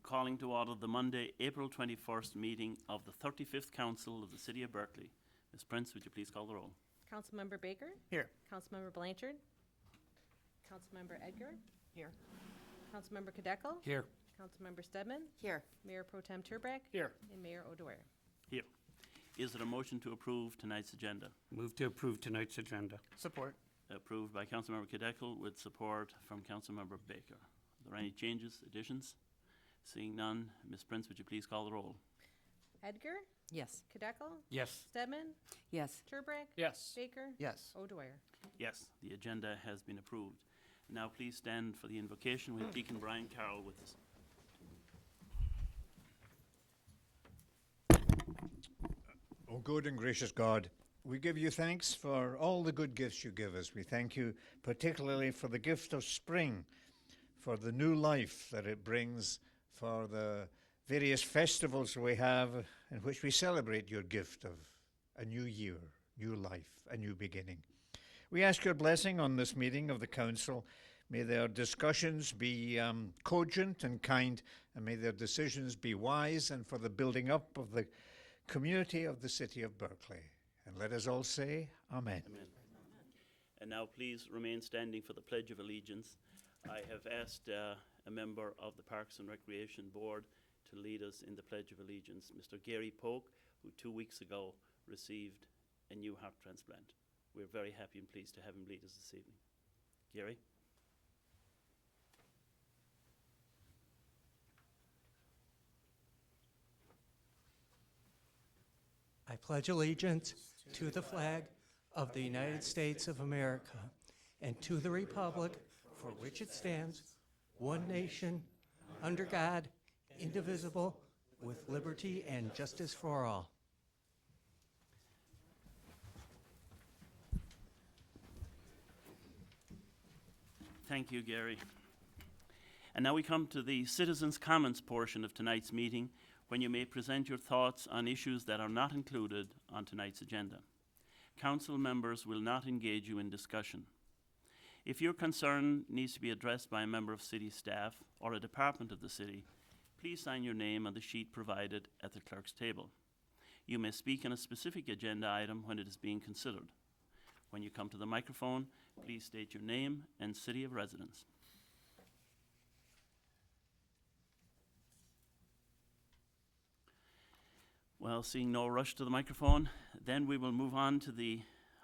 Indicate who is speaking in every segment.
Speaker 1: calling to order the Monday, April 21st meeting of the 35th Council of the City of Berkeley. Ms. Prince, would you please call the roll?
Speaker 2: Councilmember Baker?
Speaker 3: Here.
Speaker 2: Councilmember Blanchard? Councilmember Edgar?
Speaker 4: Here.
Speaker 2: Councilmember Kadeco?
Speaker 3: Here.
Speaker 2: Councilmember Stedman?
Speaker 4: Here.
Speaker 2: Mayor Pro Tem Turbrack?
Speaker 3: Here.
Speaker 2: And Mayor O'Dwyer.
Speaker 1: Here. Is there a motion to approve tonight's agenda?
Speaker 3: Move to approve tonight's agenda. Support.
Speaker 1: Approved by Councilmember Kadeco with support from Councilmember Baker. Are there any changes, additions? Seeing none, Ms. Prince, would you please call the roll?
Speaker 2: Edgar?
Speaker 4: Yes.
Speaker 2: Kadeco?
Speaker 3: Yes.
Speaker 2: Stedman?
Speaker 4: Yes.
Speaker 2: Turbrack?
Speaker 3: Yes.
Speaker 2: Baker?
Speaker 3: Yes.
Speaker 2: O'Dwyer.
Speaker 1: Yes, the agenda has been approved. Now please stand for the invocation with Deacon Brian Carroll with us.
Speaker 5: O good and gracious God, we give you thanks for all the good gifts you give us. We thank you particularly for the gift of spring, for the new life that it brings, for the various festivals we have in which we celebrate your gift of a new year, new life, a new beginning. We ask your blessing on this meeting of the Council. May their discussions be cogent and kind, and may their decisions be wise, and for the building up of the community of the city of Berkeley. And let us all say, Amen.
Speaker 1: Amen. And now please remain standing for the Pledge of Allegiance. I have asked a member of the Parks and Recreation Board to lead us in the Pledge of Allegiance, Mr. Gary Polk, who 2 weeks ago received a new heart transplant. We're very happy and pleased to have him lead us this evening. Gary?
Speaker 6: I pledge allegiance to the flag of the United States of America and to the republic for which it stands, one nation, under God, indivisible, with liberty and justice for all.
Speaker 1: Thank you, Gary. And now we come to the citizens' comments portion of tonight's meeting, when you may present your thoughts on issues that are not included on tonight's agenda. Council members will not engage you in discussion. If your concern needs to be addressed by a member of city staff or a department of the city, please sign your name on the sheet provided at the clerk's table. You may speak on a specific agenda item when it is being considered. When you come to the microphone, please state your name and city of residence. Well, seeing no rush to the microphone, then we will move on to the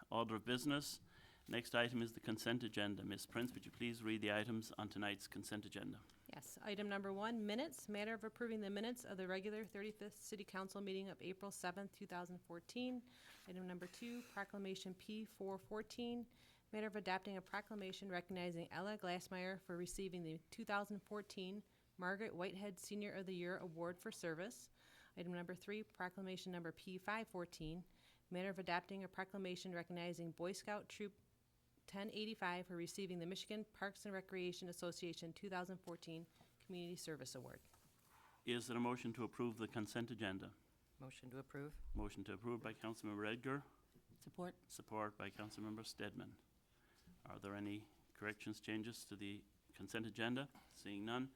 Speaker 1: order of business. Next item is the consent agenda. Ms. Prince, would you please read the items on tonight's consent agenda?
Speaker 2: Yes. Item number 1, minutes. Matter of approving the minutes of the regular 35th City Council meeting of April 7th, 2014. Item number 2, proclamation P414. Matter of adopting a proclamation recognizing Ella Glassmeyer for receiving the 2014 Margaret Whitehead Senior of the Year Award for Service. Item number 3, proclamation number P514, matter of adopting a proclamation recognizing Boy Scout Troop 1085 for receiving the Michigan Parks and Recreation Association 2014 Community Service Award.
Speaker 1: Is there a motion to approve the consent agenda?
Speaker 4: Motion to approve.
Speaker 1: Motion to approve by Councilmember Edgar,
Speaker 4: Support.
Speaker 1: support by Councilmember Stedman. Are there any corrections, changes to the consent agenda? Seeing none.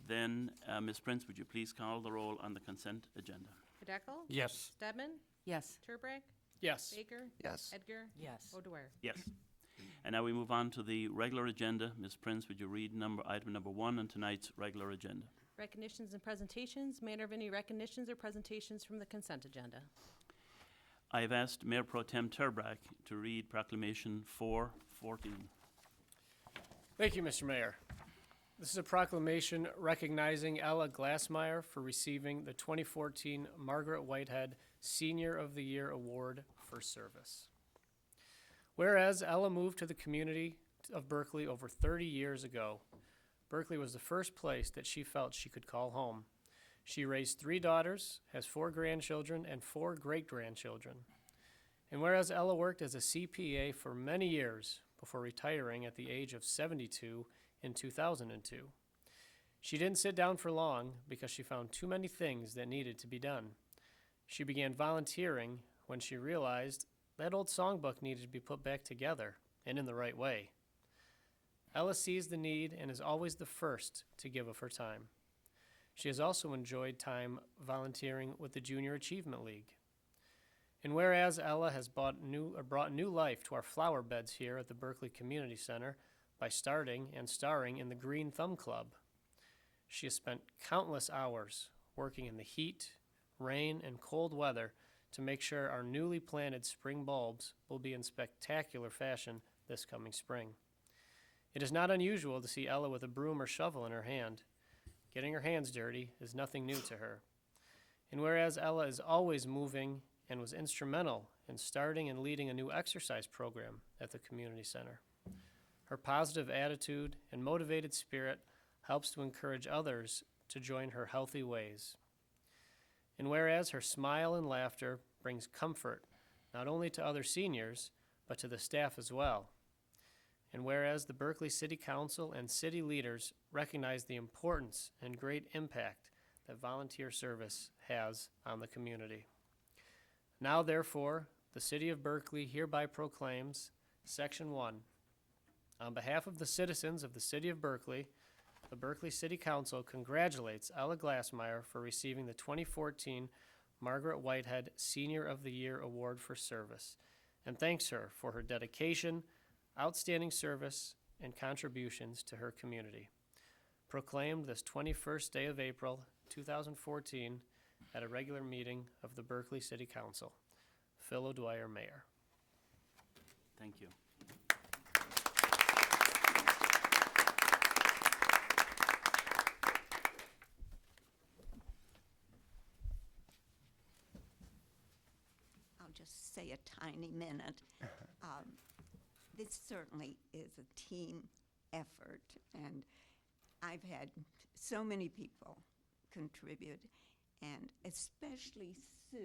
Speaker 1: Then, Ms. Prince, would you please call the roll on the consent agenda?
Speaker 2: Kadeco?
Speaker 3: Yes.
Speaker 2: Stedman?
Speaker 4: Yes.
Speaker 2: Turbrack?
Speaker 3: Yes.
Speaker 2: Baker?
Speaker 3: Yes.
Speaker 2: Edgar?
Speaker 4: Yes.
Speaker 2: O'Dwyer.
Speaker 1: Yes. And now we move on to the regular agenda. Ms. Prince, would you read item number 1 on tonight's regular agenda?
Speaker 2: Recognitions and presentations. Matter of any recognitions or presentations from the consent agenda.
Speaker 1: I have asked Mayor Pro Tem Turbrack to read Proclamation 414.
Speaker 3: Thank you, Mr. Mayor. This is a proclamation recognizing Ella Glassmeyer for receiving the 2014 Margaret Whitehead Senior of the Year Award for Service. Whereas Ella moved to the community of Berkeley over 30 years ago, Berkeley was the first place that she felt she could call home. She raised 3 daughters, has 4 grandchildren, and 4 great-grandchildren. And whereas Ella worked as a CPA for many years before retiring at the age of 72 in 2002, she didn't sit down for long because she found too many things that needed to be done. She began volunteering when she realized that old songbook needed to be put back together and in the right way. Ella sees the need and is always the first to give of her time. She has also enjoyed time volunteering with the Junior Achievement League. And whereas Ella has brought new life to our flower beds here at the Berkley Community Center by starting and starring in the Green Thumb Club. She has spent countless hours working in the heat, rain, and cold weather to make sure our newly planted spring bulbs will be in spectacular fashion this coming spring. It is not unusual to see Ella with a broom or shovel in her hand. Getting her hands dirty is nothing new to her. And whereas Ella is always moving and was instrumental in starting and leading a new exercise program at the community center, her positive attitude and motivated spirit helps to encourage others to join her healthy ways. And whereas her smile and laughter brings comfort not only to other seniors, but to the staff as well. And whereas the Berkley City Council and city leaders recognize the importance and great impact that volunteer service has on the community. Now, therefore, the City of Berkley hereby proclaims, Section 1, on behalf of the citizens of the City of Berkley, the Berkley City Council congratulates Ella Glassmeyer for receiving the 2014 Margaret Whitehead Senior of the Year Award for Service, and thanks her for her dedication, outstanding service, and contributions to her community. Proclaimed this 21st day of April, 2014, at a regular meeting of the Berkley City Council. Phil O'Dwyer, Mayor.
Speaker 1: Thank you.
Speaker 7: I'll just say a tiny minute. This certainly is a team effort, and I've had so many people contribute, and especially Sue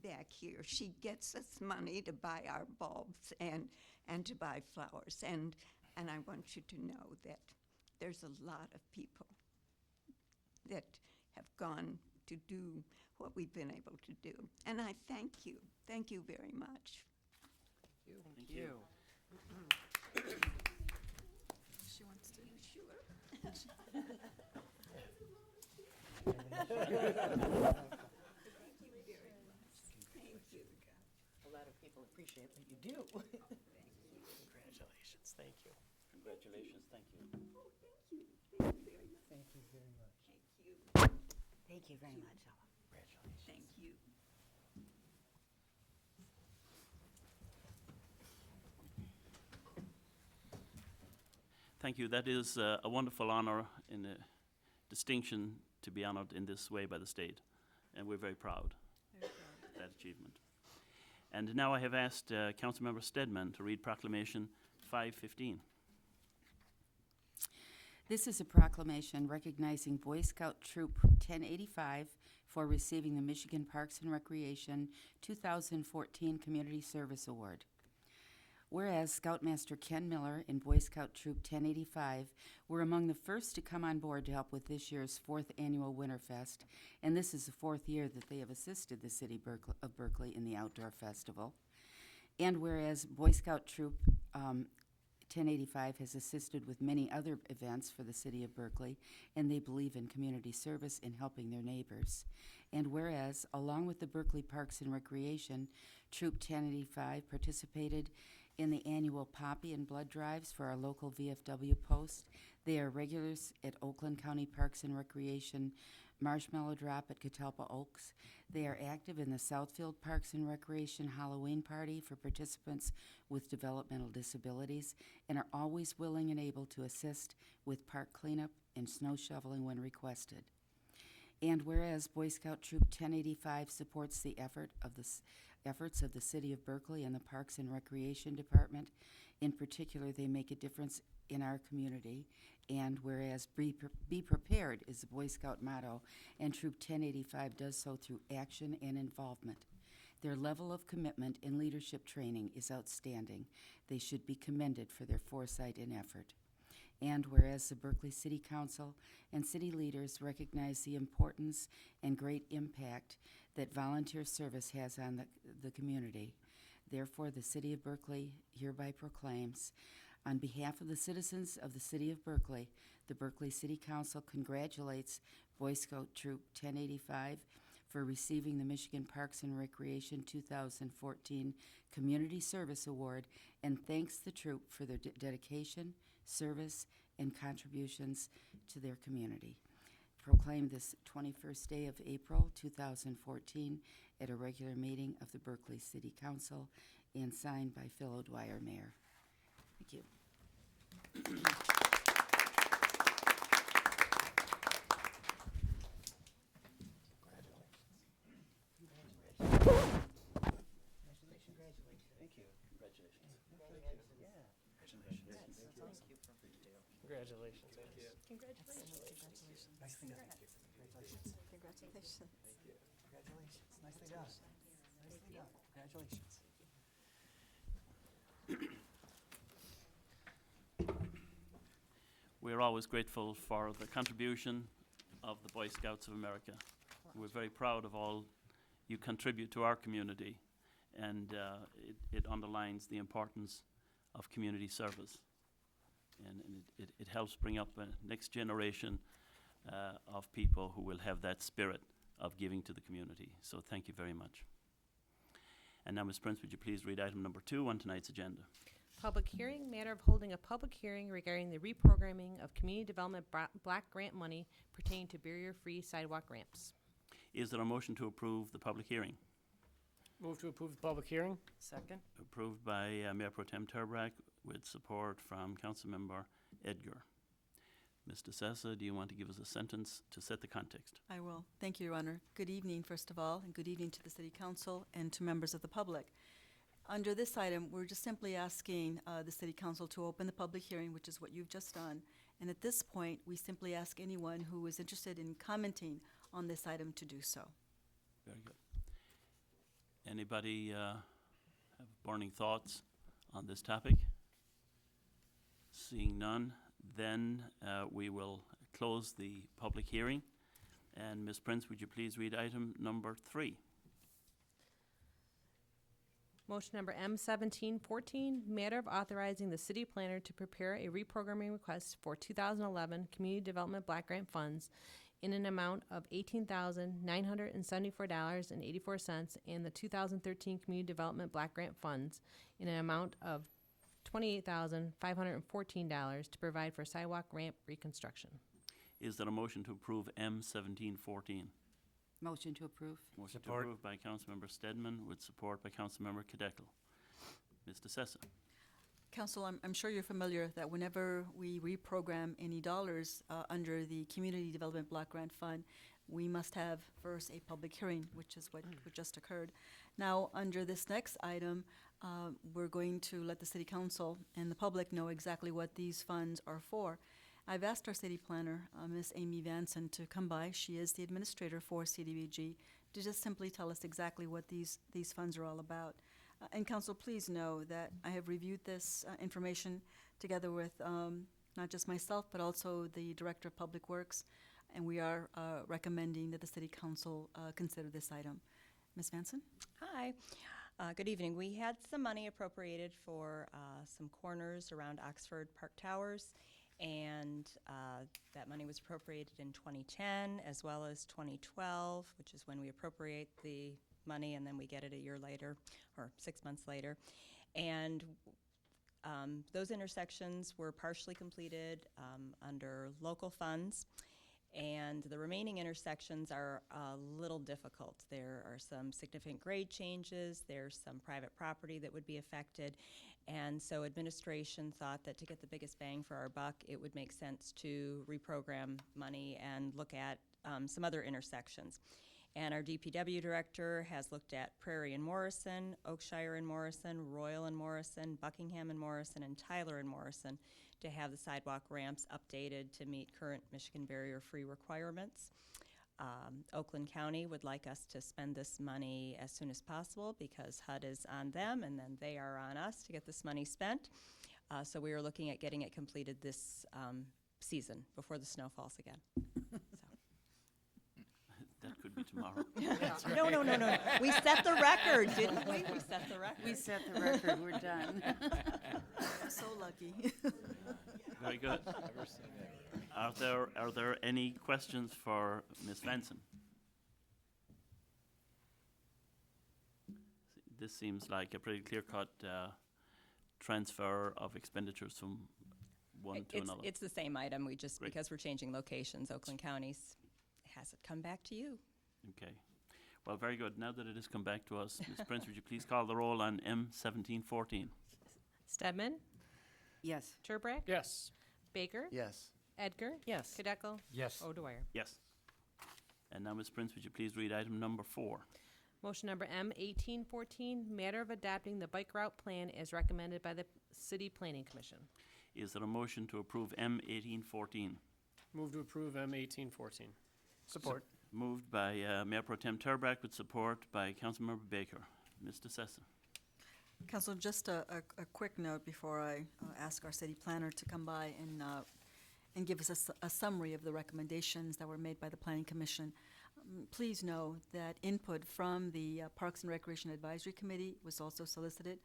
Speaker 7: back here. She gets us money to buy our bulbs and to buy flowers, and I want you to know that there's a lot of people that have gone to do what we've been able to do. And I thank you. Thank you very much.
Speaker 1: Thank you.
Speaker 7: She wants to. You sure? Thank you.
Speaker 4: A lot of people appreciate what you do.
Speaker 3: Congratulations. Thank you.
Speaker 1: Congratulations. Thank you.
Speaker 7: Thank you very much.
Speaker 4: Thank you very much.
Speaker 7: Thank you.
Speaker 4: Thank you very much, Ella.
Speaker 3: Congratulations.
Speaker 7: Thank you.
Speaker 1: Thank you. That is a wonderful honor and a distinction to be honored in this way by the state, and we're very proud of that achievement. And now I have asked Councilmember Stedman to read Proclamation 515.
Speaker 8: This is a proclamation recognizing Boy Scout Troop 1085 for receiving the Michigan Parks and Recreation 2014 Community Service Award. Whereas Scoutmaster Ken Miller and Boy Scout Troop 1085 were among the first to come on board to help with this year's 4th annual Winterfest, and this is the 4th year that they have assisted the city of Berkley in the outdoor festival. And whereas Boy Scout Troop 1085 has assisted with many other events for the city of Berkley, and they believe in community service and helping their neighbors. And whereas, along with the Berkley Parks and Recreation, Troop 1085 participated in the annual poppy and blood drives for our local VFW post. They are regulars at Oakland County Parks and Recreation Marshmallow Drop at Catalpa Oaks. They are active in the Southfield Parks and Recreation Halloween Party for participants with developmental disabilities, and are always willing and able to assist with park cleanup and snow shoveling when requested. And whereas Boy Scout Troop 1085 supports the efforts of the City of Berkley and the Parks and Recreation Department, in particular, they make a difference in our community. And whereas be prepared is the Boy Scout motto, and Troop 1085 does so through action and involvement. Their level of commitment and leadership training is outstanding. They should be commended for their foresight and effort. And whereas the Berkley City Council and city leaders recognize the importance and great impact that volunteer service has on the community, therefore the City of Berkley hereby proclaims, On behalf of the citizens of the City of Berkeley, the Berkeley City Council congratulates Boy Scout Troop 1085 for receiving the Michigan Parks and Recreation 2014 Community Service Award and thanks the troop for their dedication, service, and contributions to their community. Proclaim this 21st day of April 2014 at a regular meeting of the Berkeley City Council and signed by Phil O'Dwyer, Mayor. Thank you.
Speaker 3: Congratulations.
Speaker 4: Nicely done. Congratulations. Nicely done. Nicely done. Congratulations.
Speaker 1: We're always grateful for the contribution of the Boy Scouts of America. We're very proud of all you contribute to our community, and it underlines the importance of community service. And it helps bring up a next generation of people who will have that spirit of giving to the community. So thank you very much. And now, Ms. Prince, would you please read item number 2 on tonight's agenda?
Speaker 2: Public hearing, matter of holding a public hearing regarding the reprogramming of community development block grant money pertaining to barrier-free sidewalk ramps.
Speaker 1: Is there a motion to approve the public hearing?
Speaker 3: Move to approve the public hearing.
Speaker 4: Second.
Speaker 1: Approved by Mayor Pro Tem Turbrack with support from Councilmember Edgar. Mr. Sessa, do you want to give us a sentence to set the context?
Speaker 9: I will. Thank you, Your Honor. Good evening, first of all, and good evening to the City Council and to members of the public. Under this item, we're just simply asking the City Council to open the public hearing, which is what you've just done. And at this point, we simply ask anyone who is interested in commenting on this item to do so.
Speaker 1: Very good. Anybody have burning thoughts on this topic? Seeing none, then we will close the public hearing. And Ms. Prince, would you please read item number 3?
Speaker 2: Motion number M1714, matter of authorizing the city planner to prepare a reprogramming request for 2011 Community Development Block Grant Funds in an amount of $18,974.84 and the 2013 Community Development Block Grant Funds in an amount of $28,514 to provide for sidewalk ramp reconstruction.
Speaker 1: Is there a motion to approve M1714?
Speaker 8: Motion to approve.
Speaker 1: Motion to
Speaker 3: Support.
Speaker 1: approve by Councilmember Stedman with support by Councilmember Kadekel. Mr. Sessa.
Speaker 9: Council, I'm sure you're familiar that whenever we reprogram any dollars under the Community Development Block Grant Fund, we must have first a public hearing, which is what just occurred. Now, under this next item, we're going to let the City Council and the public know exactly what these funds are for. I've asked our city planner, Ms. Amy Vanson, to come by. She is the administrator for CDBG, to just simply tell us exactly what these funds are all about. And council, please know that I have reviewed this information together with not just myself, but also the Director of Public Works, and we are recommending that the City Council consider this item. Ms. Vanson?
Speaker 10: Hi. Good evening. We had some money appropriated for some corners around Oxford Park Towers, and that money was appropriated in 2010 as well as 2012, which is when we appropriate the money and then we get it a year later or 6 months later. And those intersections were partially completed under local funds, and the remaining intersections are a little difficult. There are some significant grade changes, there's some private property that would be affected, and so administration thought that to get the biggest bang for our buck, it would make sense to reprogram money and look at some other intersections. And our DPW director has looked at Prairie and Morrison, Oakshire and Morrison, Royal and Morrison, Buckingham and Morrison, and Tyler and Morrison to have the sidewalk ramps updated to meet current Michigan barrier-free requirements. Oakland County would like us to spend this money as soon as possible because HUD is on them and then they are on us to get this money spent. So we are looking at getting it completed this season before the snow falls again. So.
Speaker 1: That could be tomorrow.
Speaker 10: No, no, no, no. We set the record, didn't we? We set the record.
Speaker 8: We set the record, we're done.
Speaker 9: I'm so lucky.
Speaker 1: Very good. Are there any questions for Ms. Vanson? This seems like a pretty clear-cut transfer of expenditures from one to another.
Speaker 10: It's the same item, we just,
Speaker 1: Great.
Speaker 10: because we're changing locations, Oakland County's has it come back to you.
Speaker 1: Okay. Well, very good. Now that it has come back to us, Ms. Prince, would you please call the roll on M1714?
Speaker 2: Stedman,
Speaker 8: Yes.
Speaker 2: Turbrack,
Speaker 3: Yes.
Speaker 2: Baker,
Speaker 4: Yes.
Speaker 2: Edgar,
Speaker 6: Yes.
Speaker 2: Kadeco,
Speaker 3: Yes.
Speaker 2: O'Dwyer.
Speaker 1: Yes. And now, Ms. Prince, would you please read item number 4?
Speaker 2: Motion number M1814, matter of adapting the bike route plan as recommended by the City Planning Commission.
Speaker 1: Is there a motion to approve M1814?
Speaker 3: Move to approve M1814. Support.
Speaker 1: Moved by Mayor Pro Tem Turbrack with support by Councilmember Baker. Ms. DeSessa.
Speaker 9: Council, just a quick note before I ask our city planner to come by and give us a summary of the recommendations that were made by the Planning Commission. Please know that input from the Parks and Recreation Advisory Committee was also solicited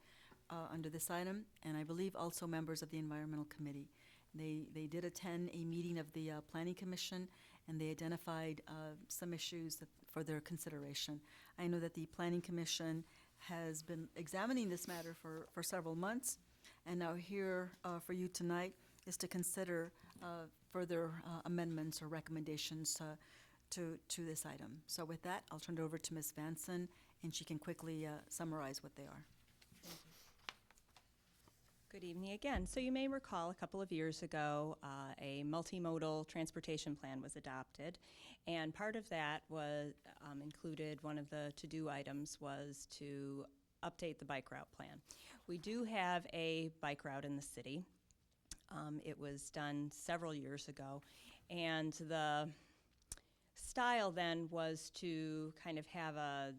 Speaker 9: under this item, and I believe also members of the Environmental Committee. They did attend a meeting of the Planning Commission, and they identified some issues for their consideration. I know that the Planning Commission has been examining this matter for several months, and now here for you tonight is to consider further amendments or recommendations to this item. So with that, I'll turn it over to Ms. Vanson, and she can quickly summarize what they are.
Speaker 10: Good evening again. So you may recall a couple of years ago, a multimodal transportation plan was adopted, and part of that was included, one of the to-do items was to update the bike route plan. We do have a bike route in the city. It was done several years ago, and the style then was to kind of have a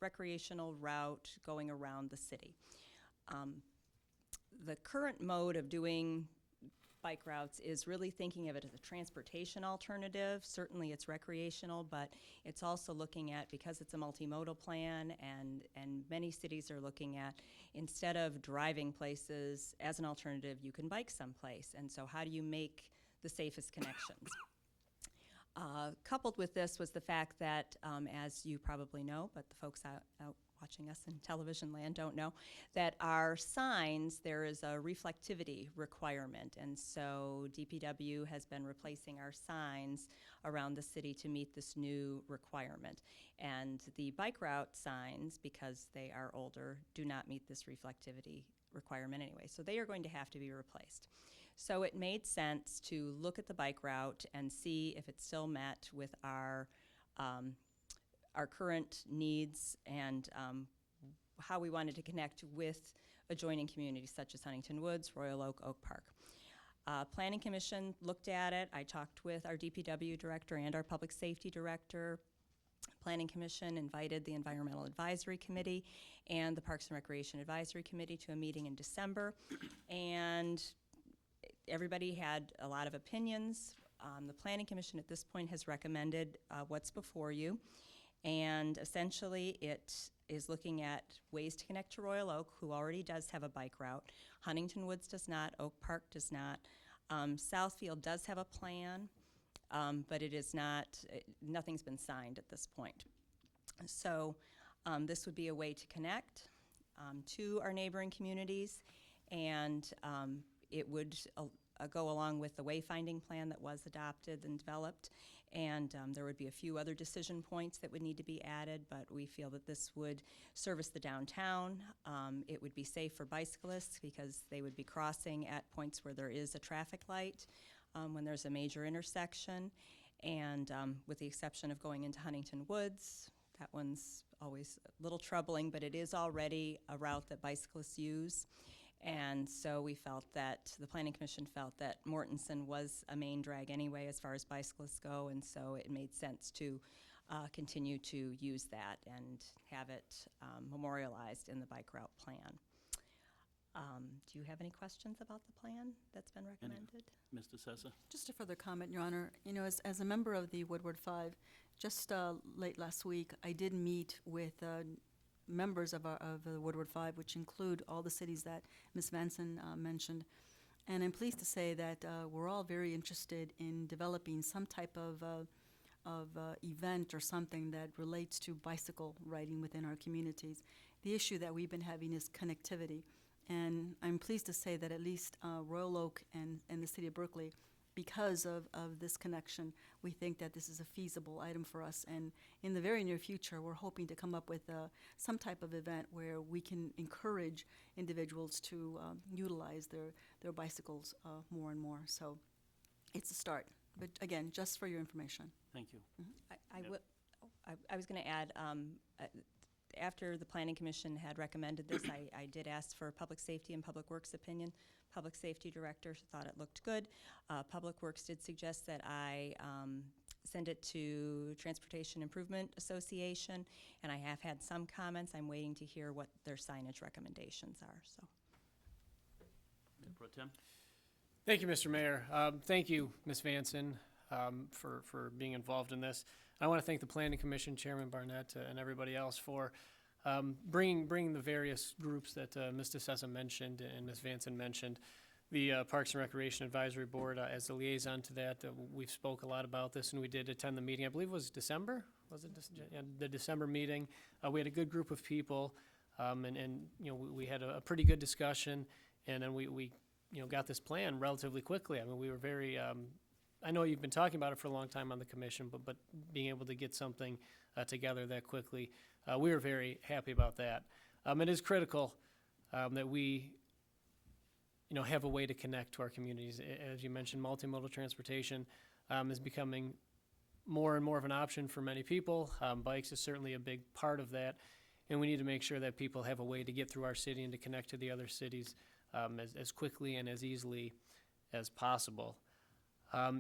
Speaker 10: recreational route going around the city. The current mode of doing bike routes is really thinking of it as a transportation alternative. Certainly it's recreational, but it's also looking at, because it's a multimodal plan, and many cities are looking at, instead of driving places as an alternative, you can bike someplace. And so how do you make the safest connections? Coupled with this was the fact that, as you probably know, but the folks out watching us in television land don't know, that our signs, there is a reflectivity requirement. And so DPW has been replacing our signs around the city to meet this new requirement. And the bike route signs, because they are older, do not meet this reflectivity requirement anyway. So they are going to have to be replaced. So it made sense to look at the bike route and see if it still met with our current needs and how we wanted to connect with adjoining communities such as Huntington Woods, Royal Oak, Oak Park. Planning Commission looked at it. I talked with our DPW director and our public safety director. Planning Commission invited the Environmental Advisory Committee and the Parks and Recreation Advisory Committee to a meeting in December, and everybody had a lot of opinions. The Planning Commission at this point has recommended what's before you, and essentially it is looking at ways to connect to Royal Oak, who already does have a bike route. Huntington Woods does not, Oak Park does not. Southfield does have a plan, but it is not, nothing's been signed at this point. So this would be a way to connect to our neighboring communities, and it would go along with the wayfinding plan that was adopted and developed, and there would be a few other decision points that would need to be added, but we feel that this would service the downtown. It would be safe for bicyclists because they would be crossing at points where there is a traffic light when there's a major intersection, and with the exception of going into Huntington Woods, that one's always a little troubling, but it is already a route that bicyclists use. And so we felt that, the Planning Commission felt that Mortensen was a main drag anyway as far as bicyclists go, and so it made sense to continue to use that and have it memorialized in the bike route plan. Do you have any questions about the plan that's been recommended?
Speaker 1: Mr. Sessa?
Speaker 9: Just a further comment, Your Honor. You know, as a member of the Woodward Five, just late last week, I did meet with members of the Woodward Five, which include all the cities that Ms. Vanson mentioned. And I'm pleased to say that we're all very interested in developing some type of event or something that relates to bicycle riding within our communities. The issue that we've been having is connectivity. And I'm pleased to say that at least Royal Oak and the city of Berkeley, because of this connection, we think that this is a feasible item for us. And in the very near future, we're hoping to come up with some type of event where we can encourage individuals to utilize their bicycles more and more. So it's a start. But again, just for your information.
Speaker 1: Thank you. Yep.
Speaker 10: I was going to add, after the Planning Commission had recommended this, I did ask for Public Safety and Public Works opinion. Public Safety Director thought it looked good. Public Works did suggest that I send it to Transportation Improvement Association, and I have had some comments. I'm waiting to hear what their signage recommendations are. So,
Speaker 1: Pro Tem?
Speaker 3: Thank you, Mr. Mayor. Thank you, Ms. Vanson, for being involved in this. I want to thank the Planning Commission, Chairman Barnett, and everybody else for bringing the various groups that Mr. Sessa mentioned and Ms. Vanson mentioned. The Parks and Recreation Advisory Board, as the liaison to that, we've spoke a lot about this, and we did attend the meeting. I believe it was December. Was it the December meeting? We had a good group of people, and you know, we had a pretty good discussion, and then we got this plan relatively quickly. I mean, we were very. I know you've been talking about it for a long time on the commission, but being able to get something together that quickly, we were very happy about that. It is critical that we, have a way to connect to our communities. As you mentioned, multimodal transportation is becoming more and more of an option for many people. Bikes is certainly a big part of that, and we need to make sure that people have a way to get through our city and to connect to the other cities as quickly and as easily as possible.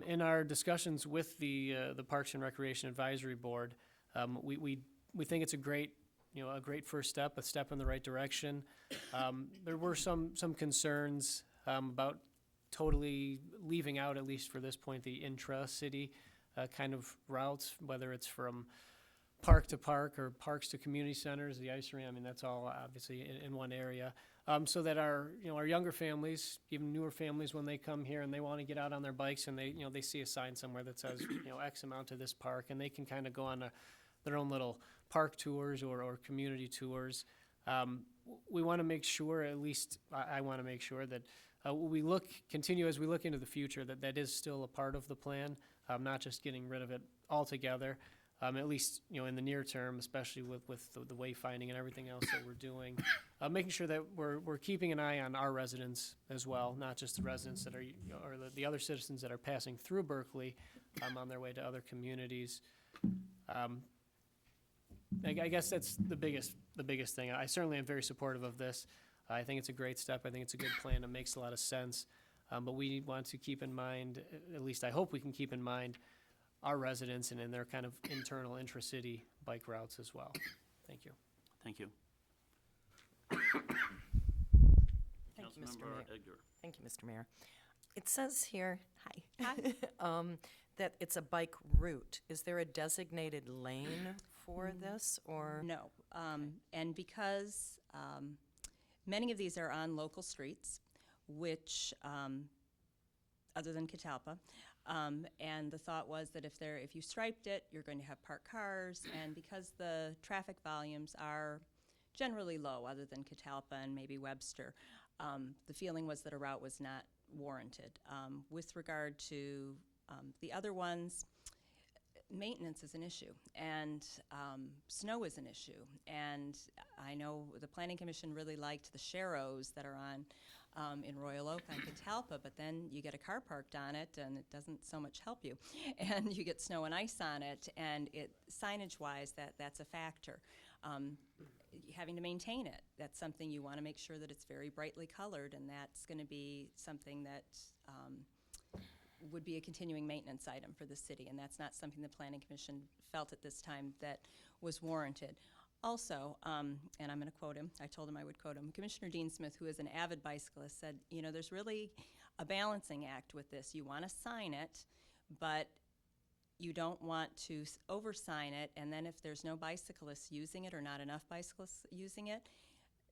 Speaker 3: In our discussions with the Parks and Recreation Advisory Board, we think it's a great first step, a step in the right direction. There were some concerns about totally leaving out, at least for this point, the intra-city kind of routes, whether it's from park to park or parks to community centers, the ice arena. I mean, that's all obviously in one area. So that our younger families, even newer families, when they come here and they want to get out on their bikes and they see a sign somewhere that says X amount to this park, and they can kind of go on their own little park tours or community tours. We want to make sure, at least I want to make sure that continue as we look into the future, that is still a part of the plan, not just getting rid of it altogether. At least in the near term, especially with the wayfinding and everything else that we're doing, making sure that we're keeping an eye on our residents as well, not just the residents that are or the other citizens that are passing through Berkeley on their way to other communities. I guess that's the biggest thing. I certainly am very supportive of this. I think it's a great step. I think it's a good plan. It makes a lot of sense. But we want to keep in mind, at least I hope we can keep in mind, our residents and in their kind of internal intra-city bike routes as well. Thank you.
Speaker 1: Thank you.
Speaker 11: Thank you, Mr.
Speaker 1: Councilmember
Speaker 11: Mayor.
Speaker 1: Edgar.
Speaker 11: Thank you, Mr. Mayor. It says here,
Speaker 10: Hi.
Speaker 11: that it's a bike route. Is there a designated lane for this, or?
Speaker 10: No. And because many of these are on local streets, which, other than Catalpa, and the thought was that if you striped it, you're going to have parked cars, and because the traffic volumes are generally low, other than Catalpa and maybe Webster, the feeling was that a route was not warranted. With regard to the other ones, maintenance is an issue, and snow is an issue. And I know the Planning Commission really liked the Sharrows that are on in Royal Oak on Catalpa, but then you get a car parked on it, and it doesn't so much help you. And you get snow and ice on it, and signage-wise, that's a factor. Having to maintain it, that's something you want to make sure that it's very brightly colored, and that's going to be something that would be a continuing maintenance item for the city, and that's not something the Planning Commission felt at this time that was warranted. Also, and I'm going to quote him, I told him I would quote him, Commissioner Dean Smith, who is an avid bicyclist, said, you know, there's really a balancing act with this. You want to sign it, but you don't want to oversign it, and then if there's no bicyclists using it or not enough bicyclists using it,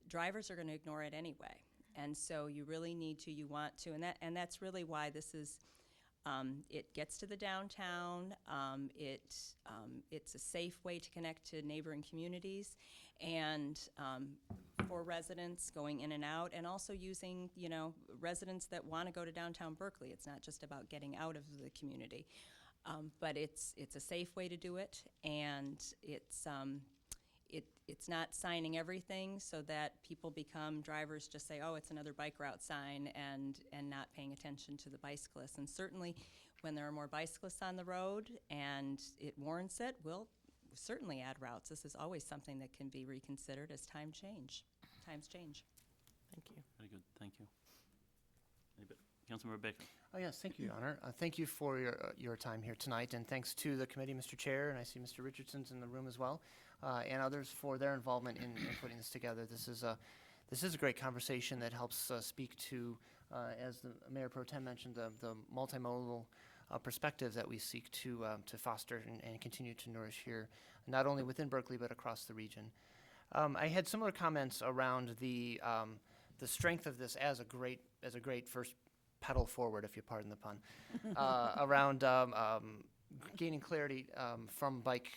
Speaker 10: drivers are going to ignore it anyway. And so you really need to, you want to, and that's really why this is, it gets to the downtown, it's a safe way to connect to neighboring communities, and for residents going in and out, and also using, you know, residents that want to go to downtown Berkeley. It's not just about getting out of the community. But it's a safe way to do it, and it's not signing everything so that people become drivers, just say, oh, it's another bike route sign, and not paying attention to the bicyclists. And certainly when there are more bicyclists on the road and it warrants it, we'll certainly add routes. This is always something that can be reconsidered as times change.
Speaker 11: Thank you.
Speaker 1: Very good, thank you. Anybody? Councilmember Baker.
Speaker 12: Oh, yes, thank you, Your Honor. Thank you for your time here tonight, and thanks to the committee, Mr. Chair, and I see Mr. Richardson's in the room as well, and others for their involvement in putting this together. This is a great conversation that helps speak to, as the Mayor Pro Tem mentioned, the multimodal perspective that we seek to foster and continue to nourish here, not only within Berkeley but across the region. I had similar comments around the strength of this as a great first pedal forward, if you pardon the pun, around gaining clarity from bike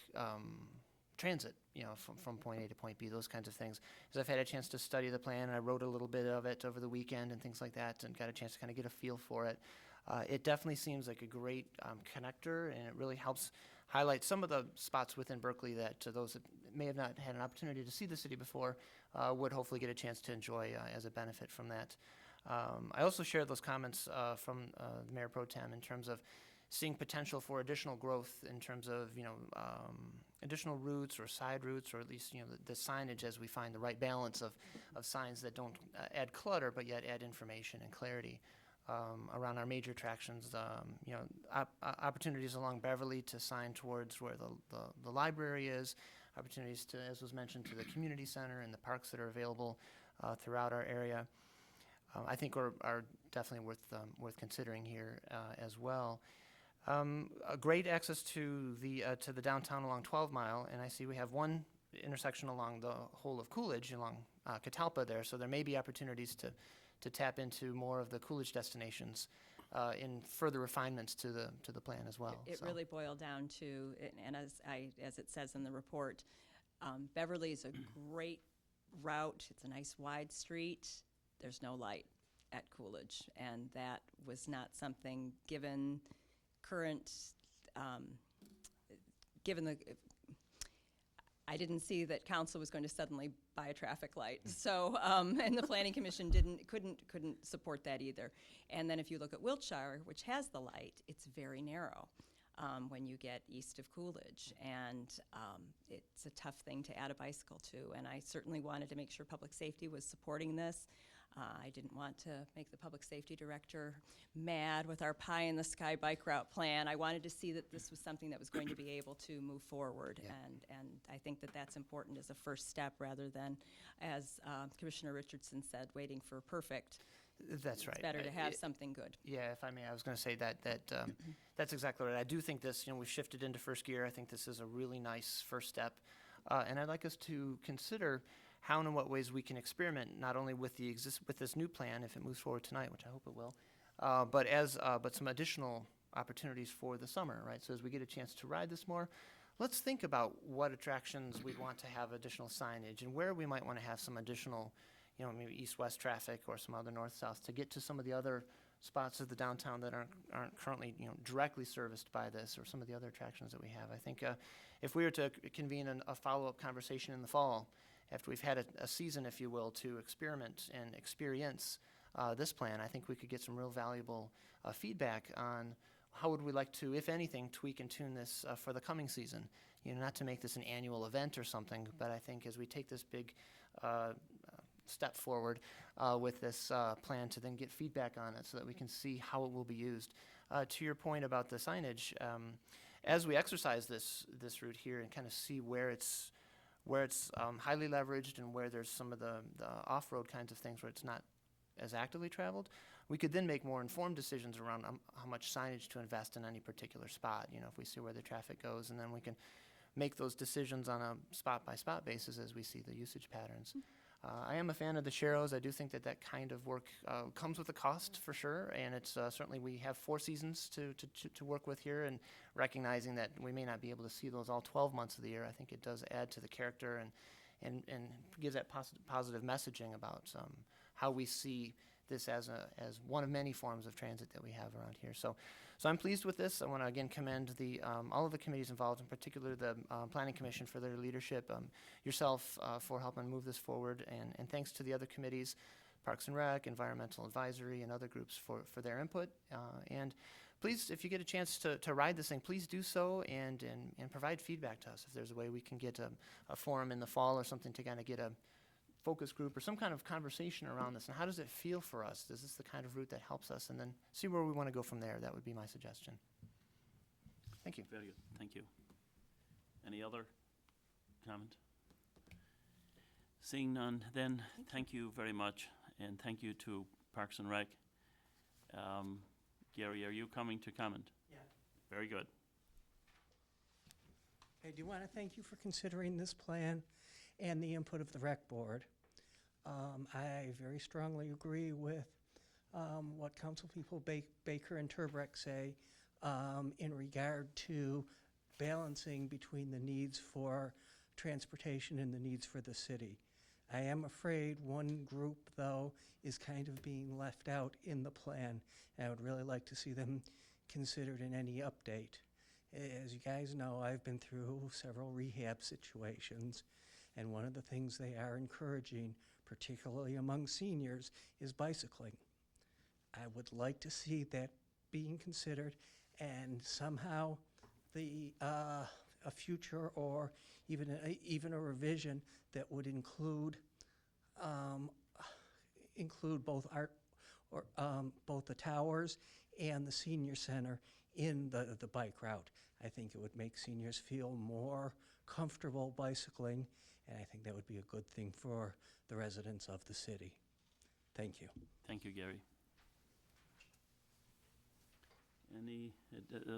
Speaker 12: transit, you know, from point A to point B, those kinds of things. As I've had a chance to study the plan, and I wrote a little bit of it over the weekend and things like that, and got a chance to kind of get a feel for it. It definitely seems like a great connector, and it really helps highlight some of the spots within Berkeley that those that may have not had an opportunity to see the city before would hopefully get a chance to enjoy as a benefit from that. I also shared those comments from the Mayor Pro Tem in terms of seeing potential for additional growth in terms of, you know, additional routes or side routes, or at least, you know, the signage as we find the right balance of signs that don't add clutter but yet add information and clarity around our major attractions. You know, opportunities along Beverly to sign towards where the library is, opportunities to, as was mentioned, to the community center and the parks that are available throughout our area. I think are definitely worth considering here as well. A great access to the downtown along 12 Mile, and I see we have one intersection along the whole of Coolidge along Catalpa there, so there may be opportunities to tap into more of the Coolidge destinations in further refinements to the plan as well.
Speaker 10: It really boiled down to, and as it says in the report, Beverly is a great route. It's a nice wide street. There's no light at Coolidge, and that was not something given current, I didn't see that council was going to suddenly buy a traffic light. So, and the planning commission couldn't support that either. And then if you look at Wiltshire, which has the light, it's very narrow when you get east of Coolidge. And it's a tough thing to add a bicycle to. And I certainly wanted to make sure public safety was supporting this. I didn't want to make the public safety director mad with our pie-in-the-sky bike route plan. I wanted to see that this was something that was going to be able to move forward,
Speaker 12: Yeah.
Speaker 10: and I think that that's important as a first step rather than, as Commissioner Richardson said, waiting for perfect.
Speaker 12: That's right.
Speaker 10: It's better to have something good.
Speaker 12: Yeah, if I may, I was going to say that that's exactly right. I do think this, you know, we've shifted into first gear. I think this is a really nice first step, and I'd like us to consider how and in what ways we can experiment, not only with with this new plan, if it moves forward tonight, which I hope it will, but some additional opportunities for the summer, right? So as we get a chance to ride this more, let's think about what attractions we'd want to have additional signage and where we might want to have some additional, you know, maybe east-west traffic or some other north-south to get to some of the other spots of the downtown that aren't currently, you know, directly serviced by this, or some of the other attractions that we have. I think if we were to convene a follow-up conversation in the fall, after we've had a season, if you will, to experiment and experience this plan, I think we could get some real valuable feedback on how would we like to, if anything, tweak and tune this for the coming season. You know, not to make this an annual event or something, but I think as we take this big step forward with this plan, to then get feedback on it so that we can see how it will be used. To your point about the signage, as we exercise this route here and kind of see where where it's highly leveraged and where there's some of the off-road kinds of things where it's not as actively traveled, we could then make more informed decisions around how much signage to invest in any particular spot, you know, if we see where the traffic goes, and then we can make those decisions on a spot-by-spot basis as we see the usage patterns. I am a fan of the Sharrows. I do think that that kind of work comes with a cost for sure, and it's certainly we have 4 seasons to work with here, and recognizing that we may not be able to see those all 12 months of the year, I think it does add to the character and gives that positive messaging about how we see this as one of many forms of transit that we have around here. So I'm pleased with this. I want to again commend all of the committees involved, in particular the Planning Commission for their leadership, yourself for helping move this forward, and thanks to the other committees, Parks and Rec, Environmental Advisory, and other groups for their input. And please, if you get a chance to ride this thing, please do so and provide feedback to us. If there's a way we can get a forum in the fall or something to kind of get a focus group or some kind of conversation around this, and how does it feel for us? Is this the kind of route that helps us? And then see where we want to go from there. That would be my suggestion. Thank you.
Speaker 1: Very good, thank you. Any other comment? Seeing none, then thank you very much, and thank you to Parks and Rec. Gary, are you coming to comment?
Speaker 6: Yeah.
Speaker 1: Very good.
Speaker 6: I do want to thank you for considering this plan and the input of the rec board. I very strongly agree with what councilpeople Baker and Turbrack say in regard to balancing between the needs for transportation and the needs for the city. I am afraid one group, though, is kind of being left out in the plan. I would really like to see them considered in any update. As you guys know, I've been through several rehab situations, and one of the things they are encouraging, particularly among seniors, is bicycling. I would like to see that being considered, and somehow a future or even a revision that would include both both the towers and the senior center in the bike route. I think it would make seniors feel more comfortable bicycling, and I think that would be a good thing for the residents of the city. Thank you.
Speaker 1: Thank you, Gary.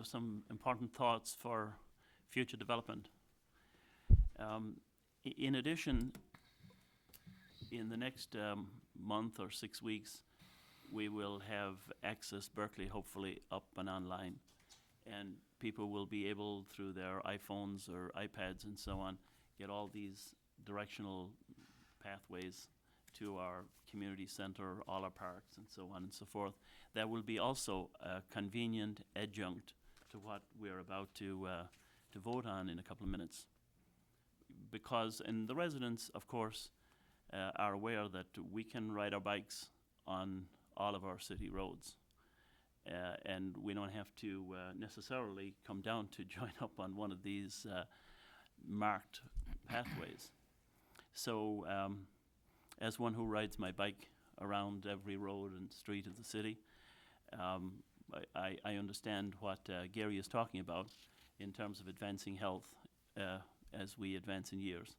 Speaker 1: Some important thoughts for future development. In addition, in the next month or 6 weeks, we will have Access Berkeley hopefully up and online, and people will be able, through their iPhones or iPads and so on, get all these directional pathways to our community center, all our parks, and so on and so forth. That will be also a convenient adjunct to what we're about to vote on in a couple of minutes. Because, and the residents, of course, are aware that we can ride our bikes on all of our city roads. And we don't have to necessarily come down to join up on one of these marked pathways. So, as one who rides my bike around every road and street of the city, I understand what Gary is talking about in terms of advancing health as we advance in years.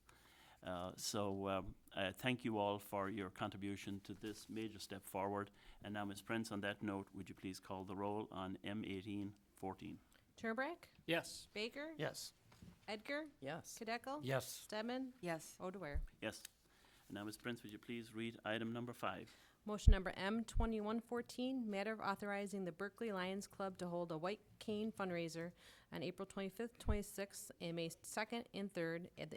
Speaker 1: Thank you all for your contribution to this major step forward. And now, Ms. Prince, on that note, would you please call the roll on M1814?
Speaker 2: Turbrack,
Speaker 3: Yes.
Speaker 2: Baker,
Speaker 12: Yes.
Speaker 2: Edgar,
Speaker 11: Yes.
Speaker 2: Kadeco,
Speaker 3: Yes.
Speaker 2: Stedman,
Speaker 8: Yes.
Speaker 2: O'Dwyer.
Speaker 1: Yes. And now, Ms. Prince, would you please read item number 5?
Speaker 2: Motion number M2114, matter of authorizing the Berkley Lions Club to hold a White Cane fundraiser on April 25th, 26th, and May 2nd and 3rd at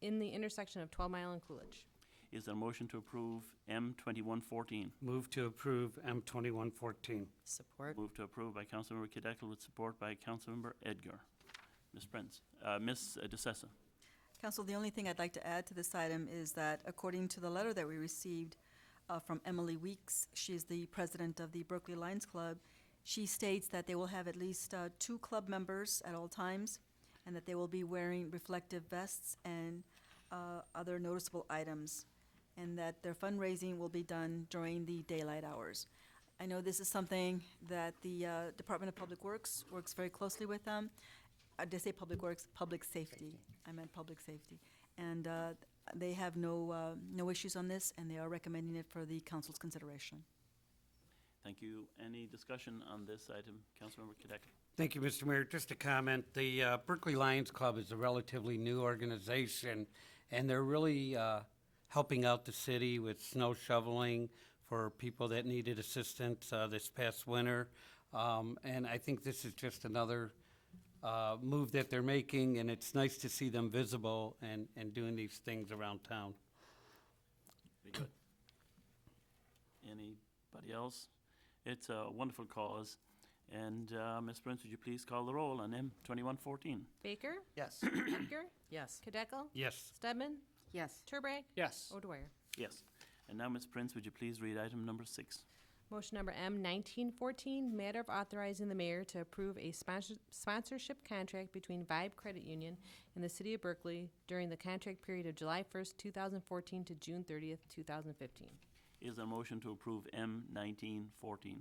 Speaker 2: in the intersection of 12 Mile and Coolidge.
Speaker 1: Is there a motion to approve M2114?
Speaker 13: Move to approve M2114.
Speaker 11: Support.
Speaker 1: Moved to approve by Councilmember Kadeco with support by Councilmember Edgar. Ms. Prince, Ms. DeSessa.
Speaker 9: Council, the only thing I'd like to add to this item is that according to the letter that we received from Emily Weeks, she is the president of the Berkeley Lions Club, she states that they will have at least 2 club members at all times, and that they will be wearing reflective vests and other noticeable items, and that their fundraising will be done during the daylight hours. I know this is something that the Department of Public Works works very closely with them. Did I say Public Works? Public Safety. I meant Public Safety. and they have no issues on this, and they are recommending it for the council's consideration.
Speaker 1: Thank you. Any discussion on this item? Councilmember Kadek.
Speaker 13: Thank you, Mr. Mayor. Just a comment. The Berkeley Lions Club is a relatively new organization, and they're really helping out the city with snow shoveling for people that needed assistance this past winter. And I think this is just another move that they're making, and it's nice to see them visible and doing these things around town.
Speaker 1: Very good. Anybody else? It's a wonderful cause. And Ms. Prince, would you please call the roll on M2114?
Speaker 2: Baker?
Speaker 12: Yes.
Speaker 2: Edgar?
Speaker 11: Yes.
Speaker 2: Kadeco?
Speaker 13: Yes.
Speaker 2: Stedman?
Speaker 8: Yes.
Speaker 2: Turbrack?
Speaker 3: Yes.
Speaker 2: O'Dwyer?
Speaker 1: Yes. And now, Ms. Prince, would you please read item number 6?
Speaker 2: Motion number M1914, matter of authorizing the mayor to approve a sponsorship contract between Vibe Credit Union and the city of Berkeley during the contract period of July 1st, 2014 to June 30th, 2015.
Speaker 1: Is there a motion to approve M1914?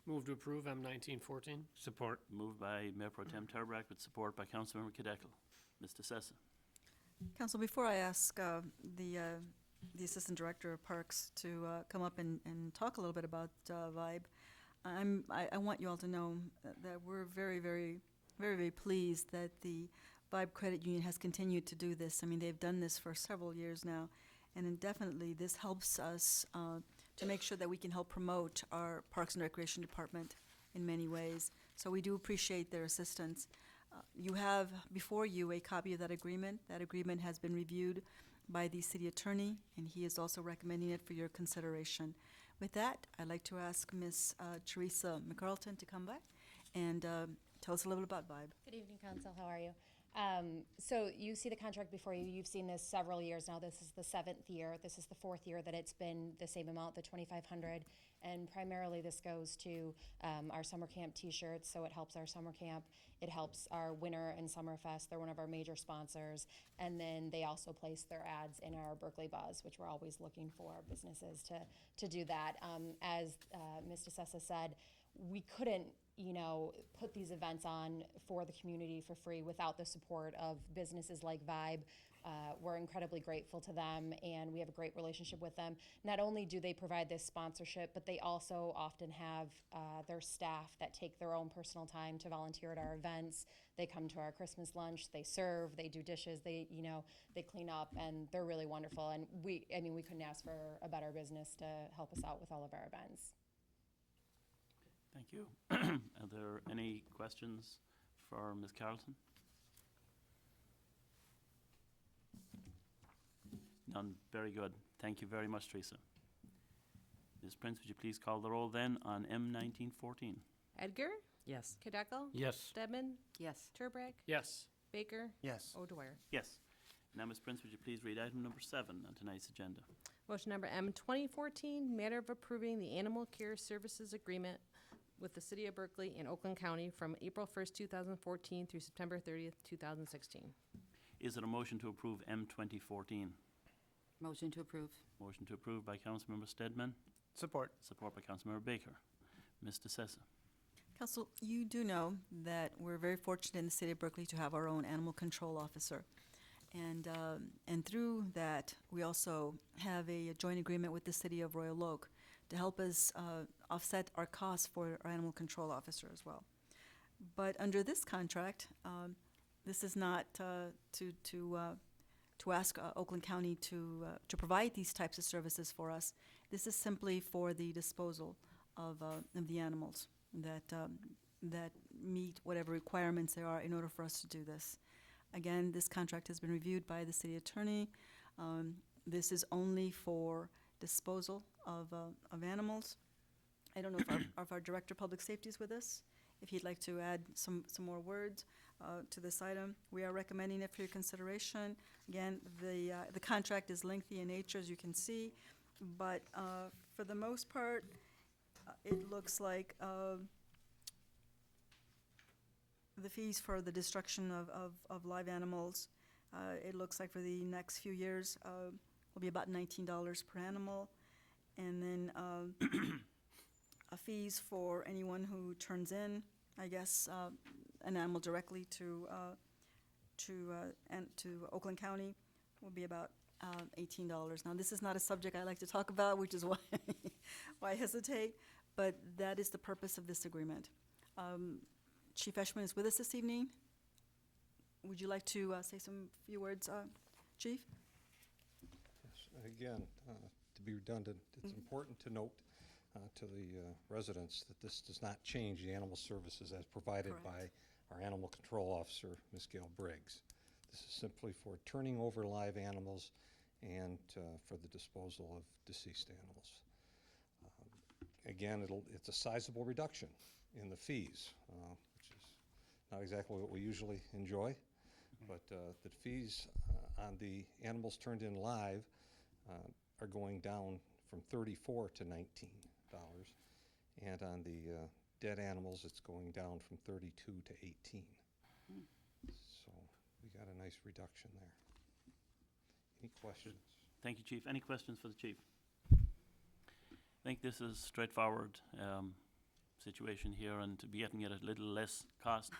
Speaker 3: Move to approve M1914.
Speaker 13: Support.
Speaker 1: Moved by Mayor Pro Tem Turbrack with support by Councilmember Kadeco. Mr. Sessa.
Speaker 9: Council, before I ask the Assistant Director of Parks to come up and talk a little bit about Vibe, I want you all to know that we're very, very, very, very pleased that the Vibe Credit Union has continued to do this. I mean, they've done this for several years now, and then definitely this helps us to make sure that we can help promote our Parks and Recreation Department in many ways. So we do appreciate their assistance. You have before you a copy of that agreement. That agreement has been reviewed by the city attorney, and he is also recommending it for your consideration. With that, I'd like to ask Ms. Teresa McCarlton to come back and tell us a little bit about Vibe.
Speaker 14: Good evening, Council. How are you? So you see the contract before you. You've seen this several years now. This is the 7th year. This is the 4th year that it's been the same amount, the $2,500. And primarily this goes to our summer camp T-shirts. So it helps our summer camp. It helps our winter and summer fest. They're one of our major sponsors. And then they also place their ads in our Berkeley Buzz, which we're always looking for businesses to do that. As Ms. DeSessa said, we couldn't put these events on for the community for free without the support of businesses like Vibe. We're incredibly grateful to them, and we have a great relationship with them. Not only do they provide this sponsorship, but they also often have their staff that take their own personal time to volunteer at our events. They come to our Christmas lunch, they serve, they do dishes, they clean up, and they're really wonderful. And we couldn't ask for a better business to help us out with all of our events.
Speaker 1: Thank you. Are there any questions for Ms. Carlton? None. Very good. Thank you very much, Teresa. Ms. Prince, would you please call the roll then on M1914?
Speaker 2: Edgar?
Speaker 11: Yes.
Speaker 2: Kadeco?
Speaker 13: Yes.
Speaker 2: Stedman?
Speaker 8: Yes.
Speaker 2: Turbrack?
Speaker 3: Yes.
Speaker 2: Baker?
Speaker 12: Yes.
Speaker 2: O'Dwyer?
Speaker 1: Yes. Now, Ms. Prince, would you please read item number 7 on tonight's agenda?
Speaker 2: Motion number M2014, matter of approving the animal care services agreement with the city of Berkeley and Oakland County from April 1st, 2014 through September 30th, 2016.
Speaker 1: Is there a motion to approve M2014?
Speaker 8: Motion to approve.
Speaker 1: Motion to approve by Councilmember Stedman,
Speaker 12: Support.
Speaker 1: support by Councilmember Baker. Mr. Sessa.
Speaker 9: Council, you do know that we're very fortunate in the city of Berkeley to have our own animal control officer. And through that, we also have a joint agreement with the city of Royal Oak to help us offset our costs for our animal control officer as well. But under this contract, this is not to ask Oakland County to provide these types of services for us. This is simply for the disposal of the animals that meet whatever requirements there are in order for us to do this. Again, this contract has been reviewed by the city attorney. This is only for disposal of animals. I don't know if our Director of Public Safety is with us, if he'd like to add some more words to this item. We are recommending it for your consideration. Again, the contract is lengthy in nature, as you can see, but for the most part, it looks like the fees for the destruction of live animals, it looks like for the next few years will be about $19 per animal. And then fees for anyone who turns in, I guess, an animal directly to Oakland County will be about $18. Now, this is not a subject I like to talk about, which is why, why I hesitate, but that is the purpose of this agreement. Chief Eshman is with us this evening. Would you like to say some few words, Chief?
Speaker 15: Yes, again, to be redundant, it's important to note to the residents that this does not change the animal services as provided by our animal control officer, Ms. Gail Briggs. This is simply for turning over live animals and for the disposal of deceased animals. Again, it's a sizable reduction in the fees, which is not exactly what we usually enjoy, but the fees on the animals turned in live are going down from $34 to $19, and on the dead animals, it's going down from 32 to 18. So we got a nice reduction there. Any questions?
Speaker 1: Thank you, Chief. Any questions for the Chief? I think this is straightforward situation here, and to be getting it at a little less cost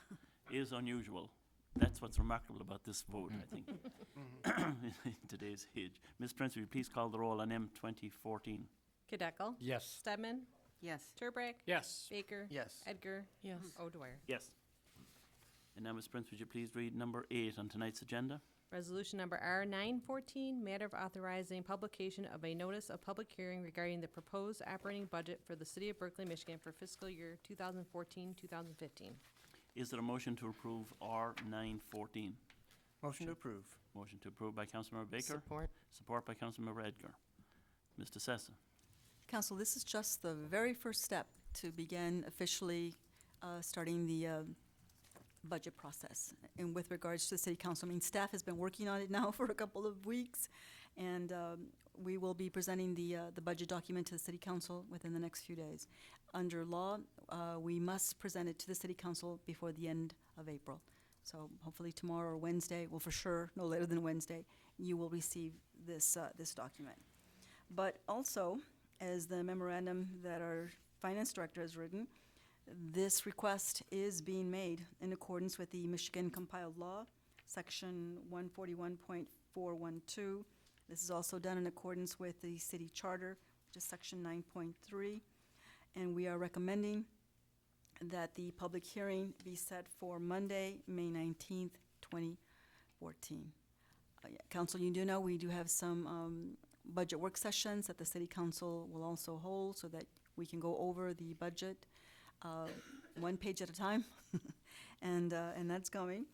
Speaker 1: is unusual. That's what's remarkable about this vote, I think, in today's age. Ms. Prince, will you please call the roll on M 2014?
Speaker 2: Kadeco?
Speaker 13: Yes.
Speaker 2: Stedman?
Speaker 8: Yes.
Speaker 2: Turbrack?
Speaker 3: Yes.
Speaker 2: Baker?
Speaker 12: Yes.
Speaker 2: Edgar?
Speaker 11: Yes.
Speaker 2: O'Dwyer.
Speaker 1: Yes. And now, Ms. Prince, would you please read number 8 on tonight's agenda?
Speaker 2: Resolution number R 914, matter of authorizing publication of a notice of public hearing regarding the proposed operating budget for the City of Berkley, Michigan for fiscal year 2014-2015.
Speaker 1: Is there a motion to approve R 914?
Speaker 12: Motion to approve.
Speaker 1: Motion to approve by Councilmember Baker.
Speaker 11: Support.
Speaker 1: Support by Councilmember Edgar. Mr. Sessa.
Speaker 9: Council, this is just the very first step to begin officially starting the budget process. And with regards to the City Council, I mean, staff has been working on it now for a couple of weeks, and we will be presenting the budget document to the City Council within the next few days. Under law, we must present it to the City Council before the end of April. So hopefully tomorrow or Wednesday, well, for sure, no later than Wednesday, you will receive this, this document. But also, as the memorandum that our finance director has written, this request is being made in accordance with the Michigan compiled law, section 141.412. This is also done in accordance with the city charter, which is section 9.3. And we are recommending that the public hearing be set for Monday, May 19th, 2014. Council, you do know we do have some budget work sessions that the City Council will also hold so that we can go over the budget one page at a time, and that's coming.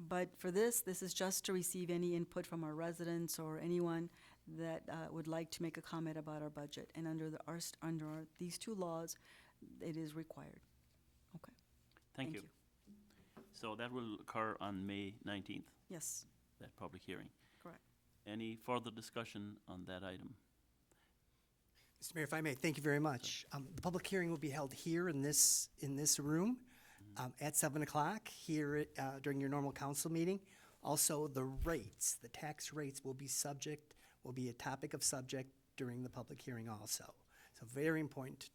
Speaker 9: But for this is just to receive any input from our residents or anyone that would like to make a comment about our budget. And under these two laws, it is required. Okay.
Speaker 1: Thank you. So that will occur on May 19th,
Speaker 9: Yes,
Speaker 1: that public hearing.
Speaker 9: correct.
Speaker 1: Any further discussion on that item?
Speaker 16: Mr. Mayor, if I may, thank you very much. The public hearing will be held here in this room at 7 o'clock here during your normal council meeting. Also, the tax rates will be a topic of subject during the public hearing also. So very important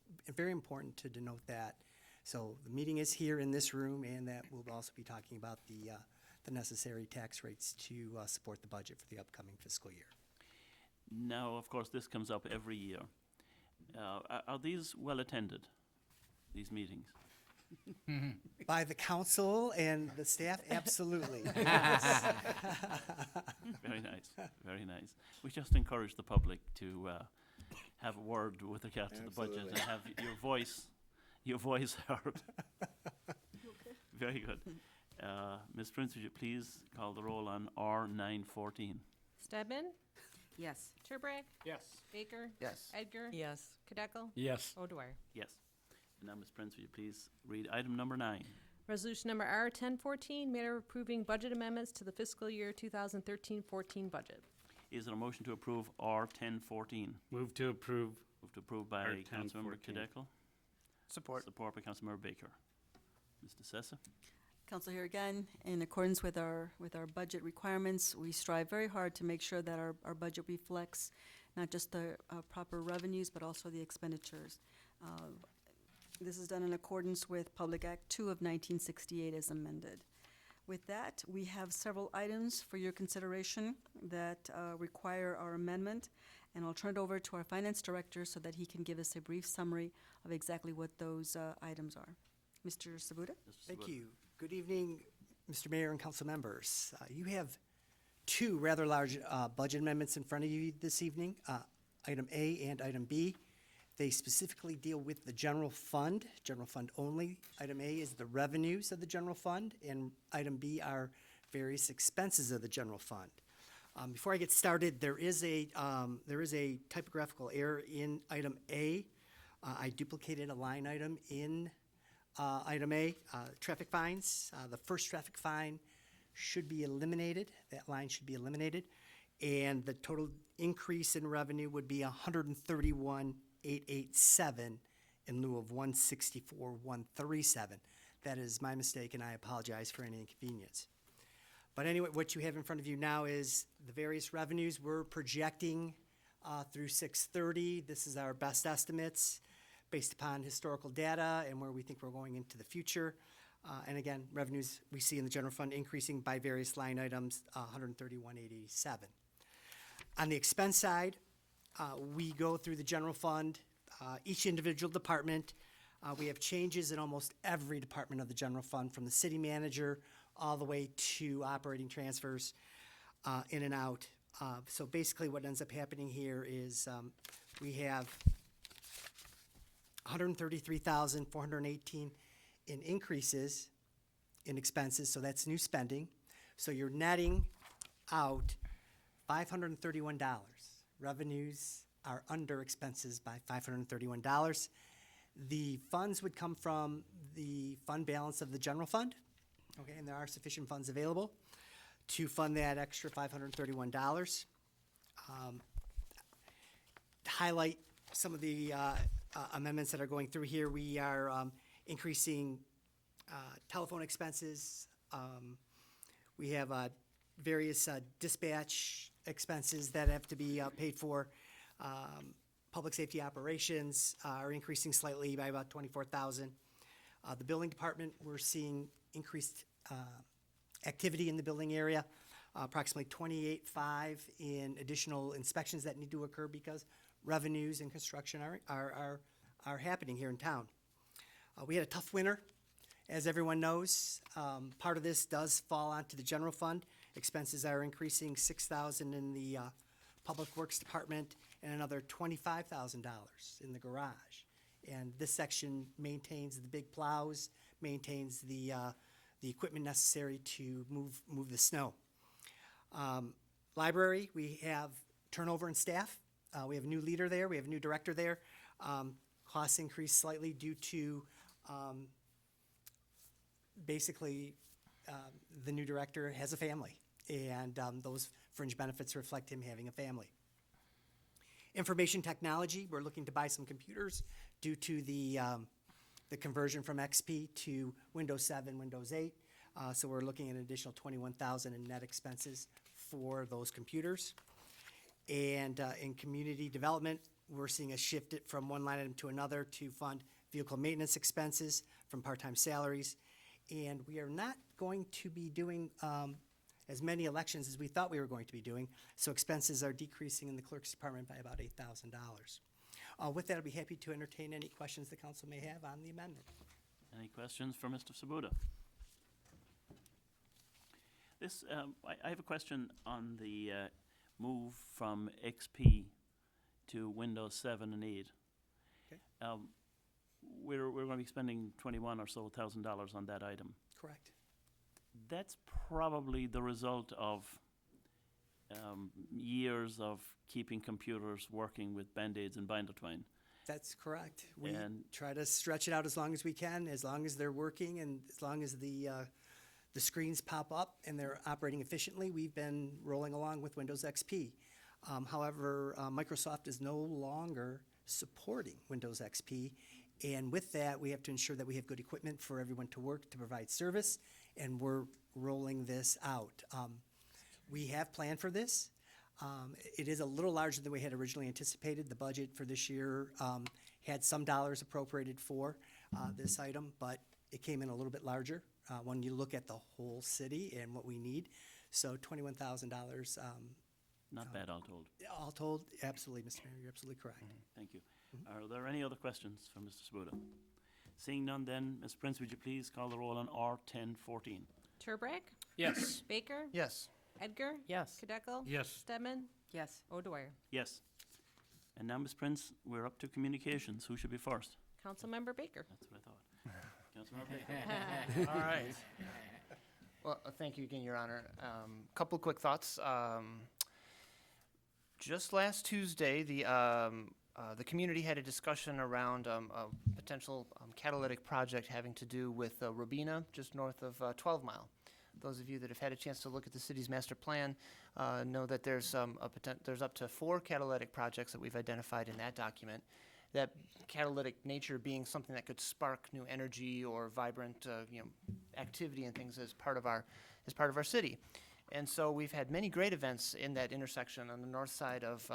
Speaker 16: to denote that. So the meeting is here in this room, and that we'll also be talking about the necessary tax rates to support the budget for the upcoming fiscal year.
Speaker 1: Now, of course, this comes up every year. Are these well attended, these meetings?
Speaker 16: By the council and the staff, absolutely.
Speaker 1: Very nice, very nice. We just encourage the public to have a word with regard to the budget and have your voice heard. Very good. Ms. Prince, would you please call the roll on R 914?
Speaker 2: Stedman?
Speaker 8: Yes.
Speaker 2: Turbrack?
Speaker 3: Yes.
Speaker 2: Baker?
Speaker 12: Yes.
Speaker 2: Edgar?
Speaker 11: Yes.
Speaker 2: Kadeco?
Speaker 13: Yes.
Speaker 2: O'Dwyer.
Speaker 1: Yes. And now, Ms. Prince, would you please read item number 9?
Speaker 2: Resolution number R 1014, matter of approving budget amendments to the fiscal year 2013-14 budget.
Speaker 1: Is there a motion to approve R 1014?
Speaker 13: Move to approve.
Speaker 1: Moved to approve by
Speaker 13: R
Speaker 1: Councilmember
Speaker 13: 1014.
Speaker 1: Kadeco.
Speaker 12: Support.
Speaker 1: Support by Councilmember Baker. Mr. Sessa?
Speaker 9: Council, here again, in accordance with our budget requirements, we strive very hard to make sure that our budget reflects not just the proper revenues, but also the expenditures. This is done in accordance with Public Act 2 of 1968 as amended. With that, we have several items for your consideration that require our amendment, and I'll turn it over to our finance director so that he can give us a brief summary of exactly what those items are. Mr. Sabuda?
Speaker 16: Thank you. Good evening, Mr. Mayor and council members. You have two rather large budget amendments in front of you this evening, item A and item B. They specifically deal with the general fund only. Item A is the revenues of the general fund, and item B are various expenses of the general fund. Before I get started, there is a typographical error in item A. I duplicated a line item in item A, traffic fines. The first traffic fine should be eliminated. That line should be eliminated. And the total increase in revenue would be $131,887 in lieu of $164,137. That is my mistake, and I apologize for any inconvenience. But anyway, what you have in front of you now is the various revenues we're projecting through 6/30. This is our best estimates based upon historical data and where we think we're going into the future. And again, revenues we see in the general fund increasing by various line items, $131,887. On the expense side, we go through the general fund, each individual department. We have changes in almost every department of the general fund, from the city manager all the way to operating transfers in and out. So basically what ends up happening here is we have $133,418 in increases in expenses, so that's new spending. So you're netting out $531. Revenues are under expenses by $531. The funds would come from the fund balance of the general fund, okay, and there are sufficient funds available to fund that extra $531. To highlight some of the amendments that are going through here, we are increasing telephone expenses. We have various dispatch expenses that have to be paid for. Public safety operations are increasing slightly by about $24,000. The building department, we're seeing increased activity in the building area, approximately $28,500 in additional inspections that need to occur because revenues and construction are happening here in town. We had a tough winter, as everyone knows. Part of this does fall onto the general fund. Expenses are increasing $6,000 in the Public Works Department and another $25,000 in the garage. And this section maintains the big plows, maintains the equipment necessary to move the snow. Library, we have turnover in staff. We have a new leader there. We have a new director there. Costs increased slightly due to basically the new director has a family, and those fringe benefits reflect him having a family. Information technology, we're looking to buy some computers due to the conversion from XP to Windows 7, Windows 8. So we're looking at an additional $21,000 in net expenses for those computers. And in community development, we're seeing a shift from one line item to another to fund vehicle maintenance expenses from part-time salaries. And we are not going to be doing as many elections as we thought we were going to be doing, so expenses are decreasing in the clerk's department by about $8,000. With that, I'll be happy to entertain any questions the council may have on the amendment.
Speaker 1: Any questions for Mr. Sabuda? This, I have a question on the move from XP to Windows 7 and 8.
Speaker 16: Okay.
Speaker 1: We're going to be spending $21,000 or so on that item.
Speaker 16: Correct.
Speaker 1: That's probably the result of years of keeping computers working with Band-Aids and binder twine.
Speaker 16: That's correct. We
Speaker 1: And-
Speaker 16: try to stretch it out as long as we can, as long as they're working and as long as the screens pop up and they're operating efficiently. We've been rolling along with Windows XP. However, Microsoft is no longer supporting Windows XP, and with that, we have to ensure that we have good equipment for everyone to work to provide service, and we're rolling this out. We have planned for this. It is a little larger than we had originally anticipated. The budget for this year had some dollars appropriated for this item, but it came in a little bit larger when you look at the whole city and what we need. So $21,000,
Speaker 1: Not bad, all told.
Speaker 16: all told, absolutely, Mr. Mayor, you're absolutely correct.
Speaker 1: Thank you. Are there any other questions for Mr. Spuda? Seeing none then, Ms. Prince, would you please call the roll on R 1014?
Speaker 2: Turbrack,
Speaker 3: Yes.
Speaker 2: Baker,
Speaker 12: Yes.
Speaker 2: Edgar,
Speaker 11: Yes.
Speaker 2: Kadeco,
Speaker 13: Yes.
Speaker 2: Stedman,
Speaker 8: Yes.
Speaker 2: O'Dwyer.
Speaker 1: Yes. And now, Ms. Prince, we're up to communications. Who should be first?
Speaker 2: Councilmember Baker.
Speaker 1: That's what I thought. Councilmember Baker.
Speaker 12: All right. Well, thank you again, Your Honor. Couple quick thoughts. Just last Tuesday, the community had a discussion around a potential catalytic project having to do with Robina, just north of 12 Mile. Those of you that have had a chance to look at the city's master plan know that there's there's up to 4 catalytic projects that we've identified in that document. That catalytic nature being something that could spark new energy or vibrant, activity and things as part of our city. And so we've had many great events in that intersection on the north side of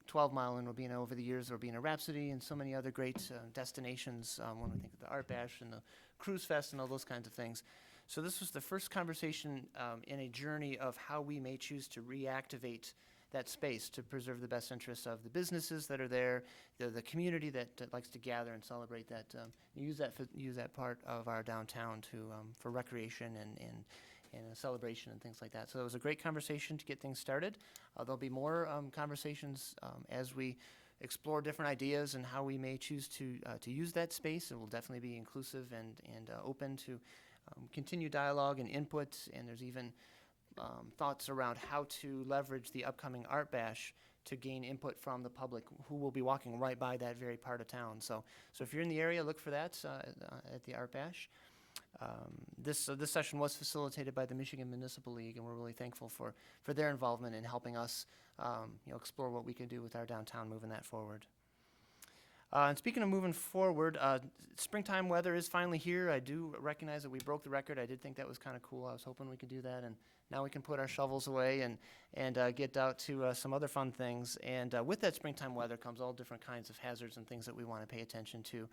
Speaker 12: 12 Mile in Robina over the years, Robina Rhapsody, and so many other great destinations when we think of the Art Bash and the Cruise Fest and all those kinds of things. So this was the first conversation in a journey of how we may choose to reactivate that space to preserve the best interests of the businesses that are there, the community that likes to gather and celebrate that, use that part of our downtown for recreation and a celebration and things like that. So it was a great conversation to get things started. There'll be more conversations as we explore different ideas and how we may choose to use that space. It will definitely be inclusive and open to continue dialogue and input, and there's even thoughts around how to leverage the upcoming Art Bash to gain input from the public who will be walking right by that very part of town. So if you're in the area, look for that at the Art Bash. This session was facilitated by the Michigan Municipal League, and we're really thankful for their involvement in helping us explore what we can do with our downtown, moving that forward. And speaking of moving forward, springtime weather is finally here. I do recognize that we broke the record. I did think that was kind of cool. I was hoping we could do that, and now we can put our shovels away and get out to some other fun things. And with that springtime weather comes all different kinds of hazards and things that we want to pay attention to.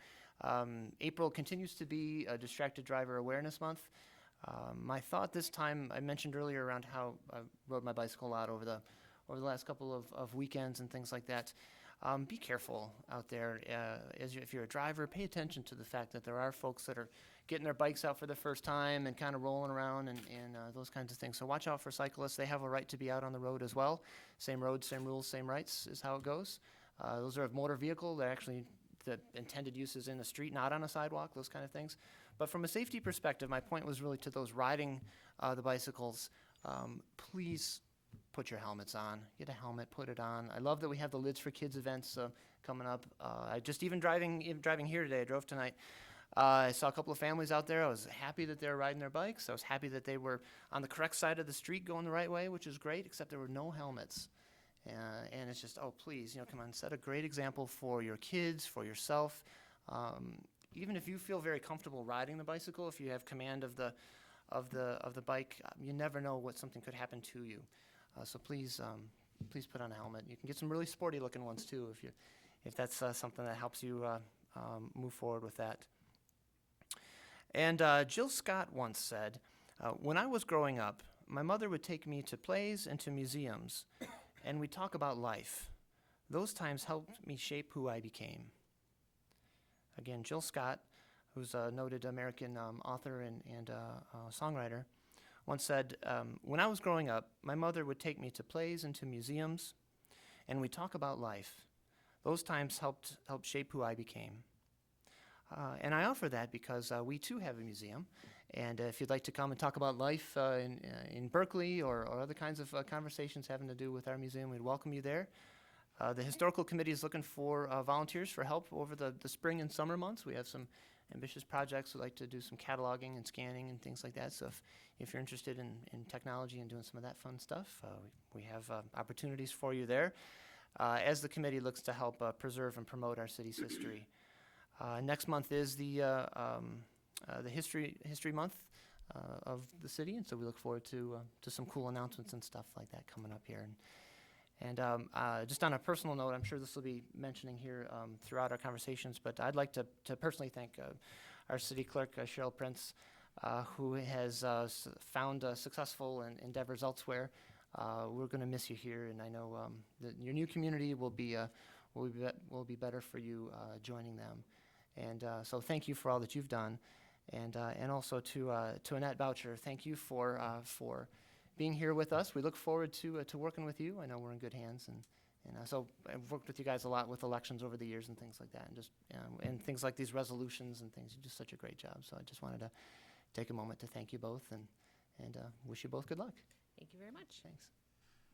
Speaker 12: April continues to be a Distracted Driver Awareness Month. My thought this time, I mentioned earlier around how I rode my bicycle a lot over the last couple of weekends and things like that. Be careful out there. If you're a driver, pay attention to the fact that there are folks that are getting their bikes out for the first time and kind of rolling around and those kinds of things. So watch out for cyclists. They have a right to be out on the road as well. Same road, same rules, same rights is how it goes. Those are a motor vehicle. They're actually, the intended use is in the street, not on a sidewalk, those kind of things. But from a safety perspective, my point was really to those riding the bicycles, please put your helmets on. Get a helmet, put it on. I love that we have the Lids for Kids events coming up. I just even driving here today, I drove tonight. I saw a couple of families out there. I was happy that they were riding their bikes. I was happy that they were on the correct side of the street going the right way, which is great, except there were no helmets. And it's just, oh, please, come on, set a great example for your kids, for yourself. Even if you feel very comfortable riding the bicycle, if you have command of the bike, you never know what something could happen to you. So please put on a helmet. You can get some really sporty looking ones too if that's something that helps you move forward with that. And Jill Scott once said, when I was growing up, my mother would take me to plays and to museums, and we'd talk about life. Those times helped me shape who I became. Again, Jill Scott, who's a noted American author and songwriter, once said, when I was growing up, my mother would take me to plays and to museums, and we'd talk about life. Those times helped shape who I became. And I offer that because we too have a museum, and if you'd like to come and talk about life in Berkley or other kinds of conversations having to do with our museum, we'd welcome you there. The Historical Committee is looking for volunteers for help over the spring and summer months. We have some ambitious projects. We'd like to do some cataloging and scanning and things like that. So if you're interested in technology and doing some of that fun stuff, we have opportunities for you there as the committee looks to help preserve and promote our city's history. Next month is the history month of the city, and so we look forward to some cool announcements and stuff like that coming up here. And just on a personal note, I'm sure this will be mentioning here throughout our conversations, but I'd like to personally thank our city clerk, Cheryl Prince. who has found successful endeavors elsewhere. We're going to miss you here, and I know that your new community will be better for you joining them. And so thank you for all that you've done, and also to Annette Boucher, thank you for being here with us. We look forward to working with you. I know we're in good hands, and so I've worked with you guys a lot with elections over the years and things like that, and just and things like these resolutions and things. You do such a great job. So I just wanted to take a moment to thank you both and wish you both good luck.
Speaker 2: Thank you very much.
Speaker 12: Thanks.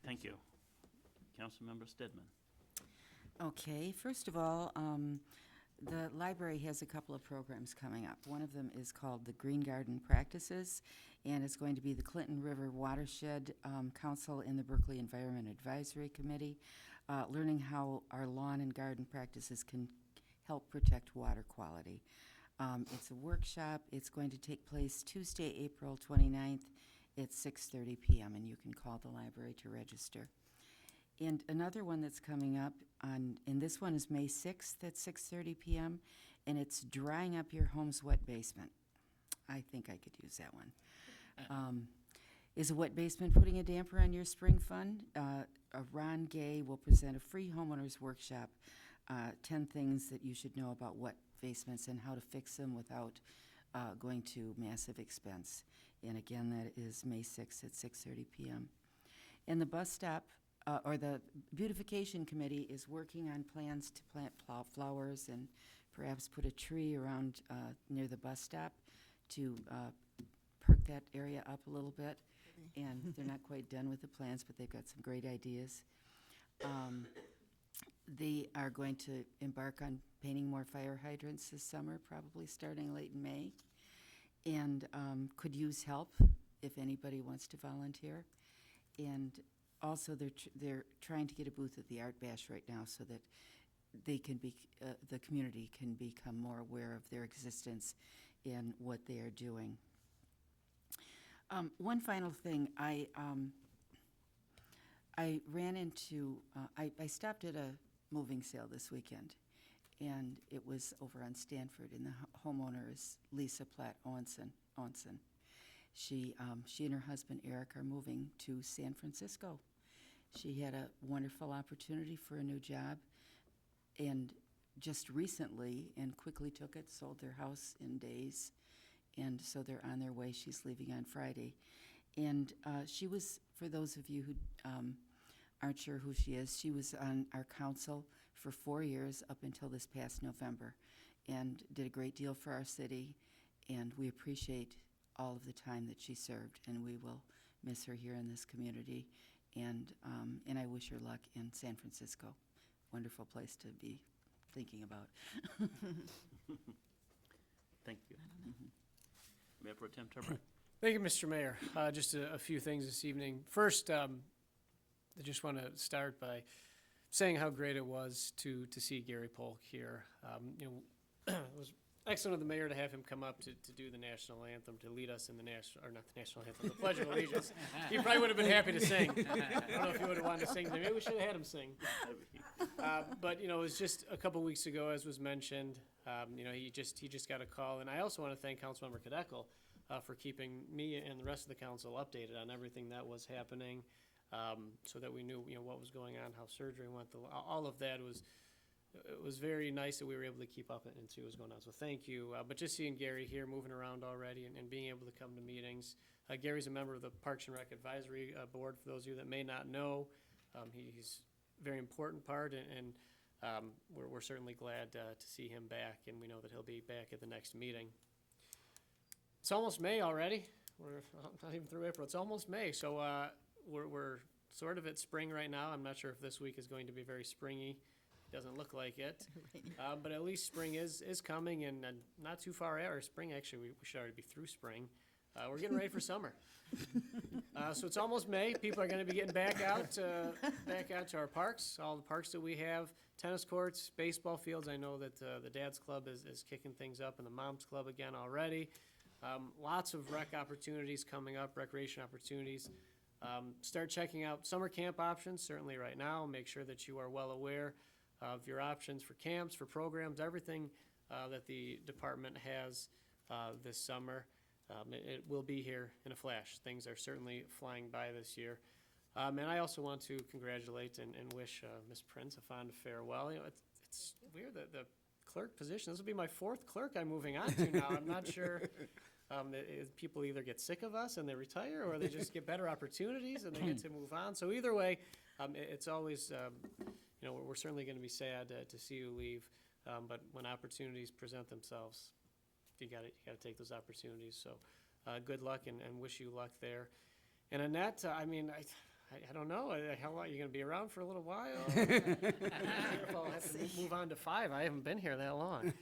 Speaker 1: Thank you. Councilmember Stedman.
Speaker 8: Okay, first of all, the library has a couple of programs coming up. One of them is called the Green Garden Practices, and it's going to be the Clinton River Watershed Council and the Berkley Environment Advisory Committee, learning how our lawn and garden practices can help protect water quality. It's a workshop. It's going to take place Tuesday, April 29th at 6:30 p.m., and you can call the library to register. And another one that's coming up, and this one is May 6th at 6:30 p.m., and it's drying up your home's wet basement. I think I could use that one. Is a wet basement putting a damper on your spring fun? Ron Gay will present a free homeowners workshop, 10 things that you should know about wet basements and how to fix them without going to massive expense. And again, that is May 6th at 6:30 p.m. And the bus stop, or the beautification committee is working on plans to plant flowers and perhaps put a tree around near the bus stop to perk that area up a little bit. And they're not quite done with the plans, but they've got some great ideas. They are going to embark on painting more fire hydrants this summer, probably starting late in May, and could use help if anybody wants to volunteer. And also, they're trying to get a booth at the Art Bash right now so that they can be the community can become more aware of their existence and what they are doing. One final thing, I ran into I stopped at a moving sale this weekend, and it was over on Stanford, and the homeowner is Lisa Platt Onsen. She and her husband Eric are moving to San Francisco. She had a wonderful opportunity for a new job, and just recently, and quickly took it, sold their house in days, and so they're on their way. She's leaving on Friday. And she was, for those of you who aren't sure who she was on our council for 4 years up until this past November, and did a great deal for our city, and we appreciate all of the time that she served, and we will miss her here in this community, and I wish her luck in San Francisco. Wonderful place to be thinking about.
Speaker 1: Thank you. Mayor Pro Tem Turbrack.
Speaker 3: Thank you, Mr. Mayor. Just a few things this evening. First, I just want to start by saying how great it was to see Gary Polk here. It was excellent of the mayor to have him come up to do the national anthem, to lead us in the national, or not the national anthem, the Pledge of Allegiance. He probably would have been happy to sing. I don't know if he would have wanted to sing. Maybe we should have had him sing. But it was just a couple weeks ago, as was mentioned. He just got a call, and I also want to thank Councilmember Kadekel for keeping me and the rest of the council updated on everything that was happening, so that we knew what was going on, how surgery went. All of that was very nice that we were able to keep up and see what was going on. So thank you. But just seeing Gary here moving around already and being able to come to meetings. Gary's a member of the Parks and Rec Advisory Board. For those of you that may not know, he's a very important part, and we're certainly glad to see him back, and we know that he'll be back at the next meeting. It's almost May already. We're not even through April. It's almost May, so we're sort of at spring right now. I'm not sure if this week is going to be very springy. Doesn't look like it, but at least spring is coming, and not too far out. Or spring, actually, we should already be through spring. We're getting ready for summer. So it's almost May. People are going to be getting back out to our parks, all the parks that we have, tennis courts, baseball fields. I know that the Dad's Club is kicking things up, and the Mom's Club again already. Lots of rec opportunities coming up, recreation opportunities. Start checking out summer camp options, certainly right now. Make sure that you are well aware of your options for camps, for programs, everything that the department has this summer. It will be here in a flash. Things are certainly flying by this year. And I also want to congratulate and wish Ms. Prince a fond farewell. You know, it's weird that the clerk position, this will be my fourth clerk I'm moving on to now. I'm not sure. People either get sick of us and they retire, or they just get better opportunities and they get to move on. So either way, it's always, you know, we're certainly going to be sad to see you leave. But when opportunities present themselves, you got to take those opportunities. So good luck and wish you luck there. And Annette, I mean, I don't know. How long, you going to be around for a little while? I'm not sure if I'll have to move on to 5. I haven't been here that long.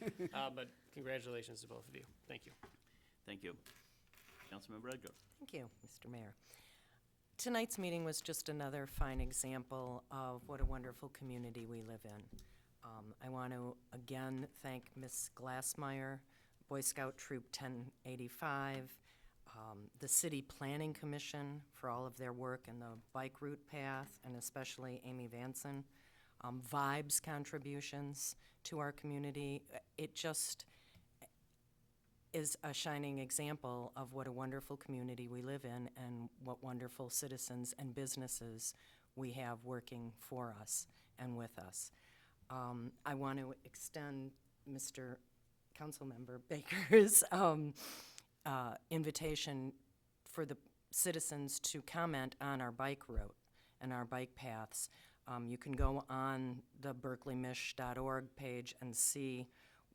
Speaker 3: But congratulations to both of you. Thank you.
Speaker 1: Thank you. Councilmember Edgar.
Speaker 11: Thank you, Mr. Mayor. Tonight's meeting was just another fine example of what a wonderful community we live in. I want to again thank Ms. Glassmeyer, Boy Scout Troop 1085, the City Planning Commission for all of their work in the bike route path, and especially Amy Vanson. Vibe's contributions to our community. It just is a shining example of what a wonderful community we live in and what wonderful citizens and businesses we have working for us and with us. I want to extend Mr. Councilmember Baker's invitation for the citizens to comment on our bike route and our bike paths. You can go on the berkleymish.org page and see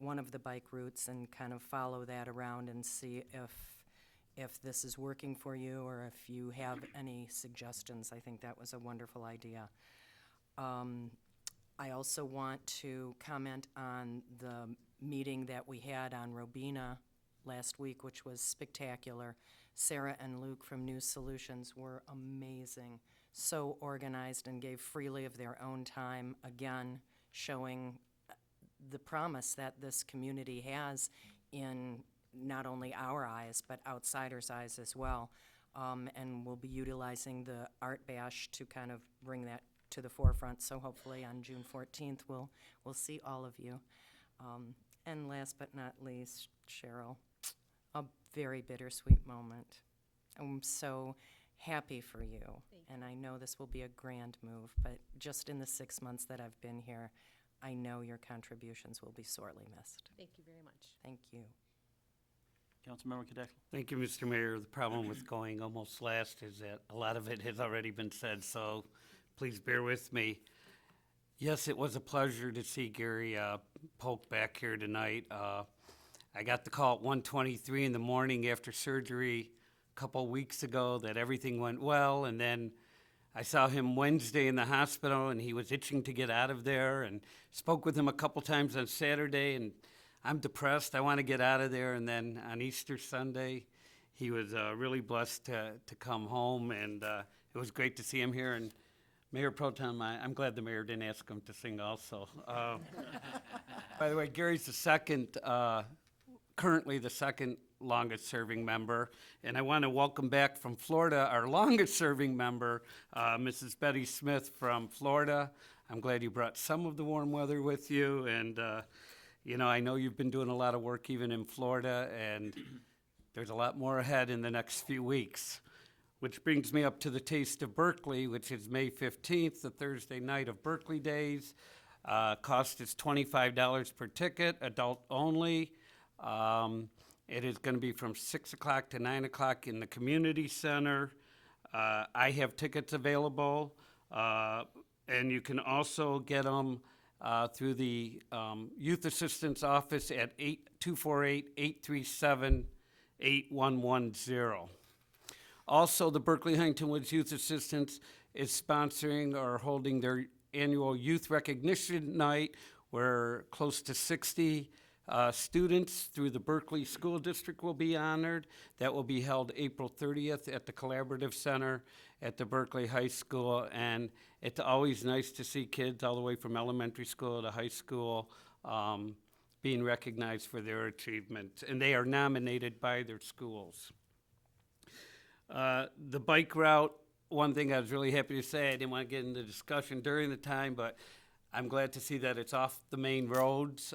Speaker 11: one of the bike routes and kind of follow that around and see if this is working for you or if you have any suggestions. I think that was a wonderful idea. I also want to comment on the meeting that we had on Robina last week, which was spectacular. Sarah and Luke from New Solutions were amazing, so organized and gave freely of their own time, again, showing the promise that this community has in not only our eyes, but outsiders' eyes as well. And we'll be utilizing the Art Bash to kind of bring that to the forefront. So hopefully on June 14th, we'll see all of you. And last but not least, Cheryl, a very bittersweet moment. I'm so happy for you. And I know this will be a grand move, but just in the 6 months that I've been here, I know your contributions will be sorely missed.
Speaker 2: Thank you very much.
Speaker 11: Thank you.
Speaker 1: Councilmember Cadeckel.
Speaker 13: Thank you, Mr. Mayor. The problem with going almost last is that a lot of it has already been said, so please bear with me. Yes, it was a pleasure to see Gary Polk back here tonight. I got the call at 1:23 in the morning after surgery a couple weeks ago that everything went well, and then I saw him Wednesday in the hospital, and he was itching to get out of there, and spoke with him a couple times on Saturday, and I'm depressed. I want to get out of there. And then on Easter Sunday, he was really blessed to come home, and it was great to see him here. And Mayor Pro Tem, I'm glad the mayor didn't ask him to sing also. By the way, Gary's the second, currently the second longest serving member. And I want to welcome back from Florida our longest serving member, Mrs. Betty Smith from Florida. I'm glad you brought some of the warm weather with you. And, you know, I know you've been doing a lot of work even in Florida, and there's a lot more ahead in the next few weeks. Which brings me up to the Taste of Berkley, which is May 15th, the Thursday night of Berkley Days. Cost is $25 per ticket, adult only. It is going to be from 6 o'clock to 9 o'clock in the community center. I have tickets available, and you can also get them through the Youth Assistance Office at 248-837-8110. Also, the Berkley Huntington Woods Youth Assistance is sponsoring or holding their annual Youth Recognition Night, where close to 60 students through the Berkley School District will be honored. That will be held April 30th at the Collaborative Center at the Berkley High School. And it's always nice to see kids all the way from elementary school to high school being recognized for their achievement. And they are nominated by their schools. The bike route, one thing I was really happy to say, I didn't want to get into discussion during the time, but I'm glad to see that it's off the main roads.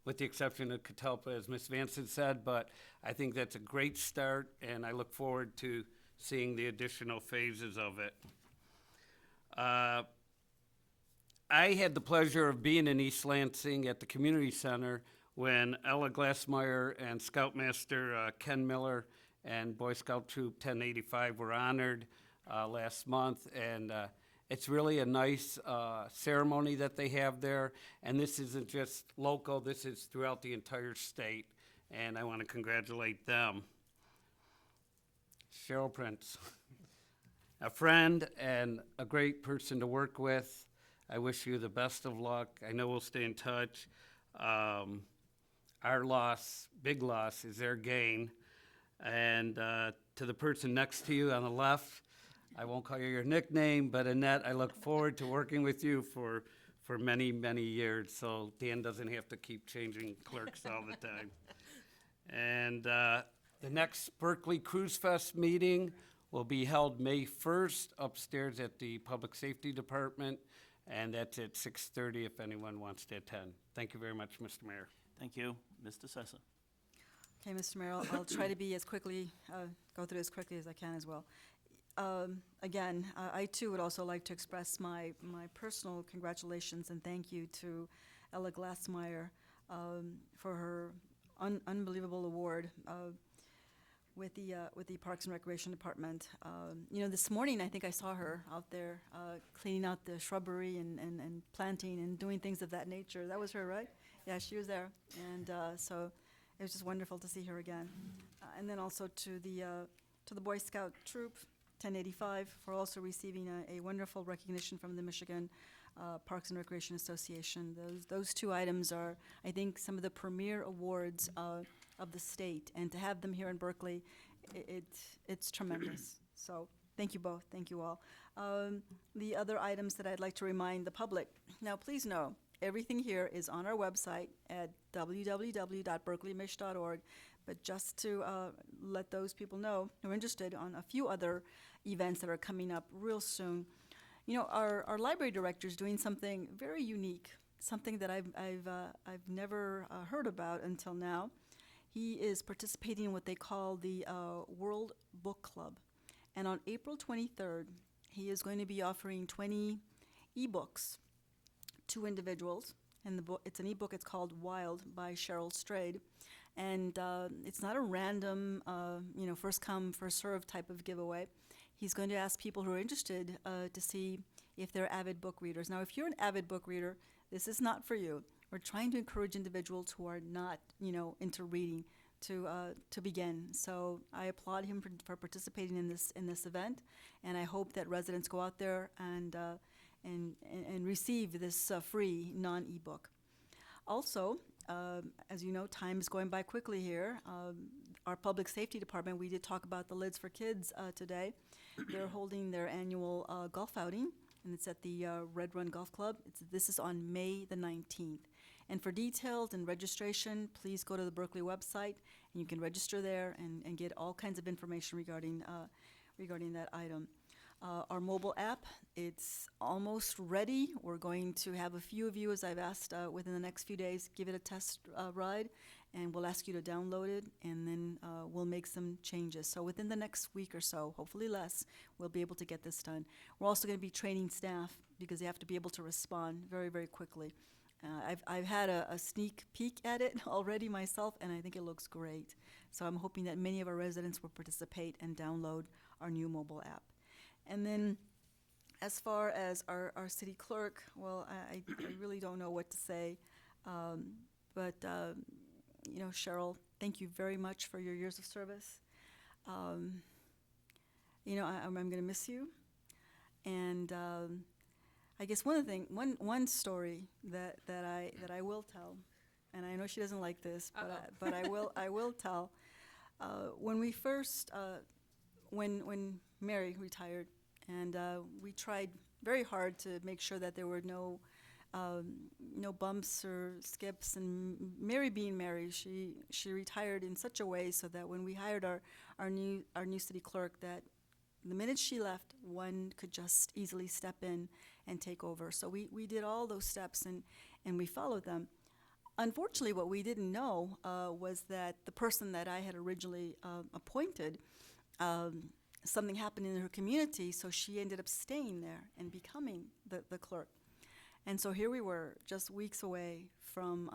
Speaker 13: with the exception of Catalpa, as Ms. Vanson said, but I think that's a great start, and I look forward to seeing the additional phases of it. I had the pleasure of being in East Lansing at the community center when Ella Glassmeyer and Scoutmaster Ken Miller and Boy Scout Troop 1085 were honored last month, and it's really a nice ceremony that they have there, and this isn't just local, this is throughout the entire state, and I want to congratulate them. Cheryl Prince, a friend and a great person to work with. I wish you the best of luck. I know we'll stay in touch. Our loss, big loss, is their gain. And to the person next to you on the left, I won't call you your nickname, but Annette, I look forward to working with you for many, many years, so Dan doesn't have to keep changing clerks all the time. And the next Berkley Cruise Fest meeting will be held May 1st upstairs at the Public Safety Department, and that's at 6:30 if anyone wants to attend. Thank you very much, Mr. Mayor.
Speaker 1: Thank you. Mr. Sessa.
Speaker 9: Okay, Mr. Mayor, I'll try to be as quickly, go through as quickly as I can as well. Again, I too would also like to express my personal congratulations and thank you to Ella Glassmeyer for her unbelievable award with the Parks and Recreation Department. You know, this morning I think I saw her out there cleaning out the shrubbery and planting and doing things of that nature. That was her, right? Yeah, she was there, and so it was just wonderful to see her again. And then also to the Boy Scout Troop 1085 for also receiving a wonderful recognition from the Michigan Parks and Recreation Association. Those two items are, I think, some of the premier awards of the state, and to have them here in Berkeley, it's tremendous. So thank you both, thank you all. The other items that I'd like to remind the public, now please know, everything here is on our website at www.berkleymich.org, but just to let those people know who are interested on a few other events that are coming up real soon. You know, our library director is doing something very unique, something that I've never heard about until now. He is participating in what they call the World Book Club, and on April 23rd, he is going to be offering 20 ebooks to individuals, and the book, it's an ebook. It's called Wild by Cheryl Strayed, and it's not a random, first come, first served type of giveaway. He's going to ask people who are interested to see if they're avid book readers. Now, if you're an avid book reader, this is not for you. We're trying to encourage individuals who are not, into reading to begin. So I applaud him for participating in this event, and I hope that residents go out there and receive this free non-ebook. Also, as you know, time is going by quickly here. Our Public Safety Department, we did talk about the Lids for Kids today. They're holding their annual golf outing, and it's at the Red Run Golf Club. This is on May the 19th. And for details and registration, please go to the Berkley website, and you can register there and get all kinds of information regarding that item. Our mobile app, it's almost ready. We're going to have a few of you, as I've asked, within the next few days, give it a test ride, and we'll ask you to download it, and then we'll make some changes. So within the next week or so, hopefully less, we'll be able to get this done. We're also going to be training staff because they have to be able to respond very, very quickly. I've had a sneak peek at it already myself, and I think it looks great. So I'm hoping that many of our residents will participate and download our new mobile app. And then as far as our city clerk, well, I really don't know what to say. But Cheryl, thank you very much for your years of service. I'm going to miss you. And I guess one story that I will tell, and I know she doesn't like this, but I will tell. When we first, when Mary retired, and we tried very hard to make sure that there were no bumps or skips. And Mary being Mary, she retired in such a way so that when we hired our new city clerk, that the minute she left, one could just easily step in and take over. So we did all those steps and we followed them. unfortunately, what we didn't know was that the person that I had originally appointed, something happened in her community, so she ended up staying there and becoming the clerk. And so here we were, just weeks away from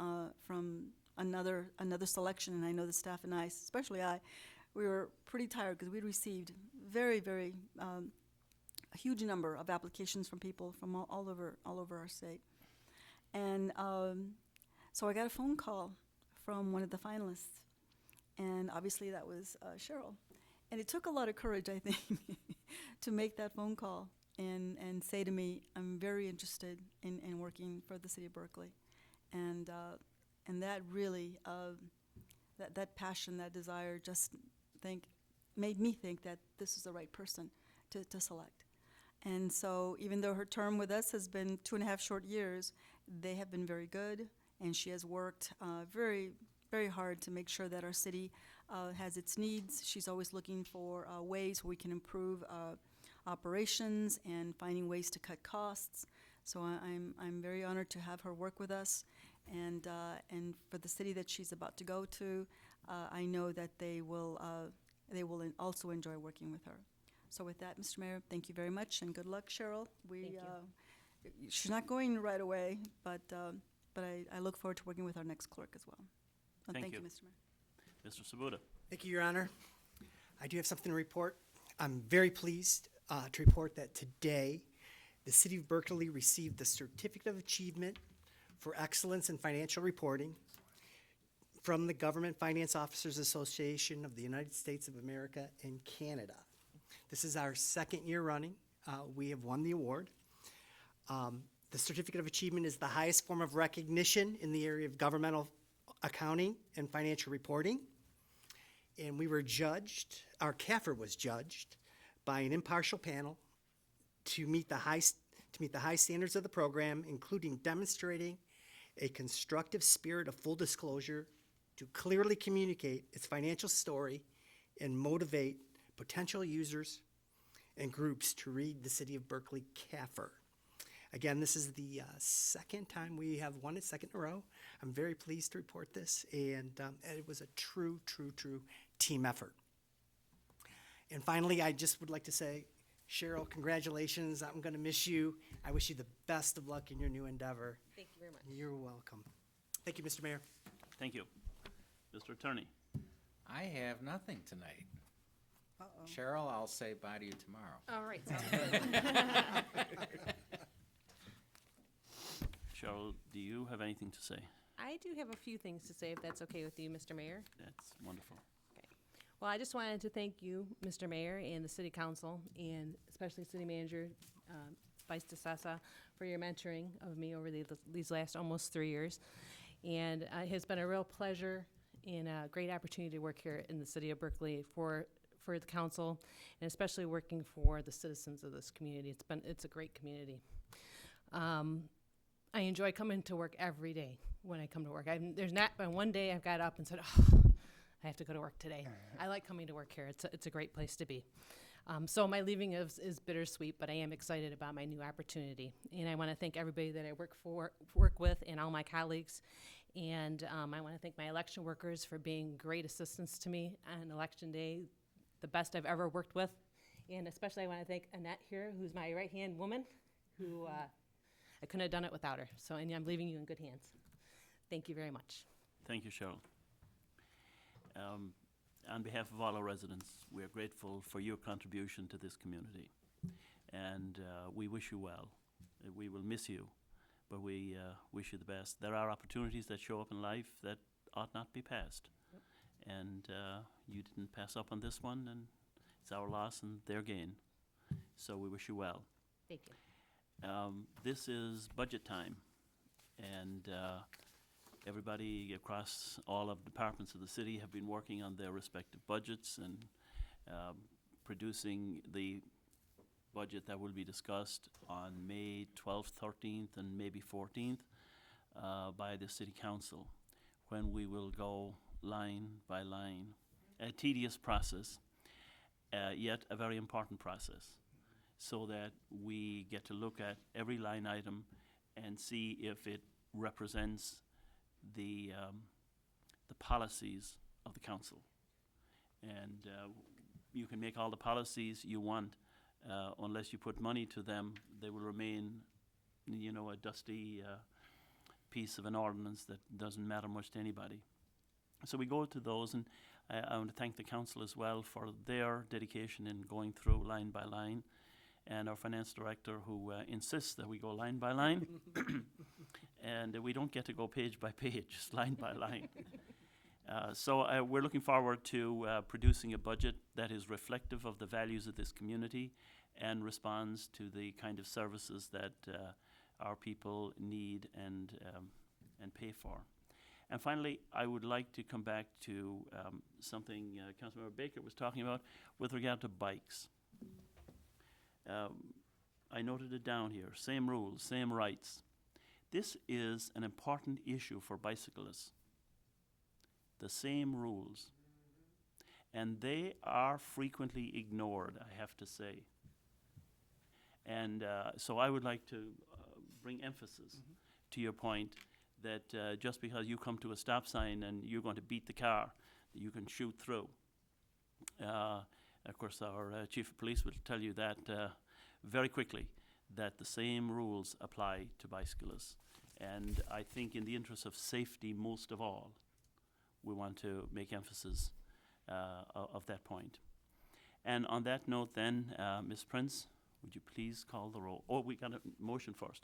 Speaker 9: another selection, and I know the staff and I, especially I, we were pretty tired because we'd received very a huge number of applications from people from all over our state. And so I got a phone call from one of the finalists, and obviously that was Cheryl. And it took a lot of courage, I think, to make that phone call and say to me, I'm very interested in working for the city of Berkeley. And that really, that passion, that desire, made me think that this is the right person to select. And so even though her term with us has been 2.5 short years, they have been very good, and she has worked very, very hard to make sure that our city has its needs. She's always looking for ways where we can improve operations and finding ways to cut costs. So I'm very honored to have her work with us, and for the city that she's about to go to, I know that they will also enjoy working with her. So with that, Mr. Mayor, thank you very much, and good luck, Cheryl. She's not going right away, but I look forward to working with our next clerk as well. And
Speaker 1: Thank you.
Speaker 9: Mr. Mayor.
Speaker 1: Mr. Sabuda.
Speaker 16: Thank you, Your Honor. I do have something to report. I'm very pleased to report that today, the City of Berkeley received the Certificate of Achievement for Excellence in Financial Reporting from the Government Finance Officers Association of the United States of America and Canada. This is our second year running. We have won the award. The Certificate of Achievement is the highest form of recognition in the area of governmental accounting and financial reporting. And we were judged, our CAFR was judged by an impartial panel to meet the high standards of the program, including demonstrating a constructive spirit of full disclosure to clearly communicate its financial story and motivate potential users and groups to read the City of Berkeley CAFR. Again, this is the second time we have won it, second in a row. I'm very pleased to report this, and it was a true team effort. And finally, I just would like to say, Cheryl, congratulations. I'm going to miss you. I wish you the best of luck in your new endeavor.
Speaker 2: Thank you very much.
Speaker 16: You're welcome. Thank you, Mr. Mayor.
Speaker 1: Thank you. Mr. Attorney.
Speaker 17: I have nothing tonight.
Speaker 9: Uh-oh.
Speaker 17: Cheryl, I'll say bye to you tomorrow.
Speaker 2: All right, sounds good.
Speaker 1: Cheryl, do you have anything to say?
Speaker 2: I do have a few things to say, if that's okay with you, Mr. Mayor.
Speaker 1: That's wonderful.
Speaker 2: Well, I just wanted to thank you, Mr. Mayor, and the City Council, and especially City Manager Vice DeSessa, for your mentoring of me over these last almost 3 years. And it has been a real pleasure and a great opportunity to work here in the City of Berkeley for the council, and especially working for the citizens of this community. It's a great community. I enjoy coming to work every day when I come to work. There's not been one day I've got up and said, oh, I have to go to work today. I like coming to work here. It's a great place to be. So my leaving is bittersweet, but I am excited about my new opportunity. And I want to thank everybody that I work with and all my colleagues. And I want to thank my election workers for being great assistants to me on election day, the best I've ever worked with. And especially I want to thank Annette here, who's my right-hand woman, who I couldn't have done it without her. So, and I'm leaving you in good hands. Thank you very much.
Speaker 1: Thank you, Cheryl. On behalf of all our residents, we are grateful for your contribution to this community. And we wish you well. We will miss you, but we wish you the best. There are opportunities that show up in life that ought not be passed. Yep. And you didn't pass up on this one, and it's our loss and their gain. So we wish you well.
Speaker 2: Thank you.
Speaker 1: This is budget time, and everybody across all of the departments of the city have been working on their respective budgets and producing the budget that will be discussed on May 12th, 13th, and maybe 14th by the City Council, when we will go line by line. A tedious process, yet a very important process, so that we get to look at every line item and see if it represents the policies of the council. And you can make all the policies you want, unless you put money to them, they will remain, you know, a dusty piece of an ordinance that doesn't matter much to anybody. So we go to those, and I want to thank the council as well for their dedication in going through line by line, and our finance director who insists that we go line by line, and we don't get to go page by page, just line by line. So we're looking forward to producing a budget that is reflective of the values of this community and responds to the kind of services that our people need and pay for. And finally, I would like to come back to something Councilmember Baker was talking about with regard to bikes. I noted it down here, same rules, same rights. This is an important issue for bicyclists. The same rules. And they are frequently ignored, I have to say. And so I would like to bring emphasis to your point that just because you come to a stop sign and you're going to beat the car, you can shoot through. Of course, our chief of police will tell you that very quickly, that the same rules apply to bicyclists. And I think in the interest of safety most of all, we want to make emphasis of that point. And on that note then, Ms. Prince, would you please call the roll? Oh, we got a motion first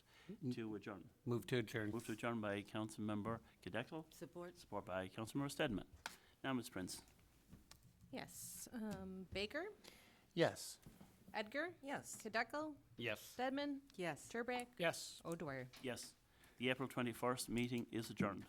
Speaker 1: to adjourn.
Speaker 13: Move to adjourn.
Speaker 1: Move to adjourn by Councilmember Cadeckel.
Speaker 8: Support.
Speaker 1: Support by Councilmember Stedman. Now, Ms. Prince.
Speaker 2: Yes. Baker?
Speaker 12: Yes.
Speaker 2: Edgar?
Speaker 8: Yes.
Speaker 2: Kadeco?
Speaker 13: Yes.
Speaker 2: Stedman?
Speaker 8: Yes.
Speaker 2: Turbrack?
Speaker 3: Yes.
Speaker 2: O'Dwyer?
Speaker 1: Yes. The April 21st meeting is adjourned.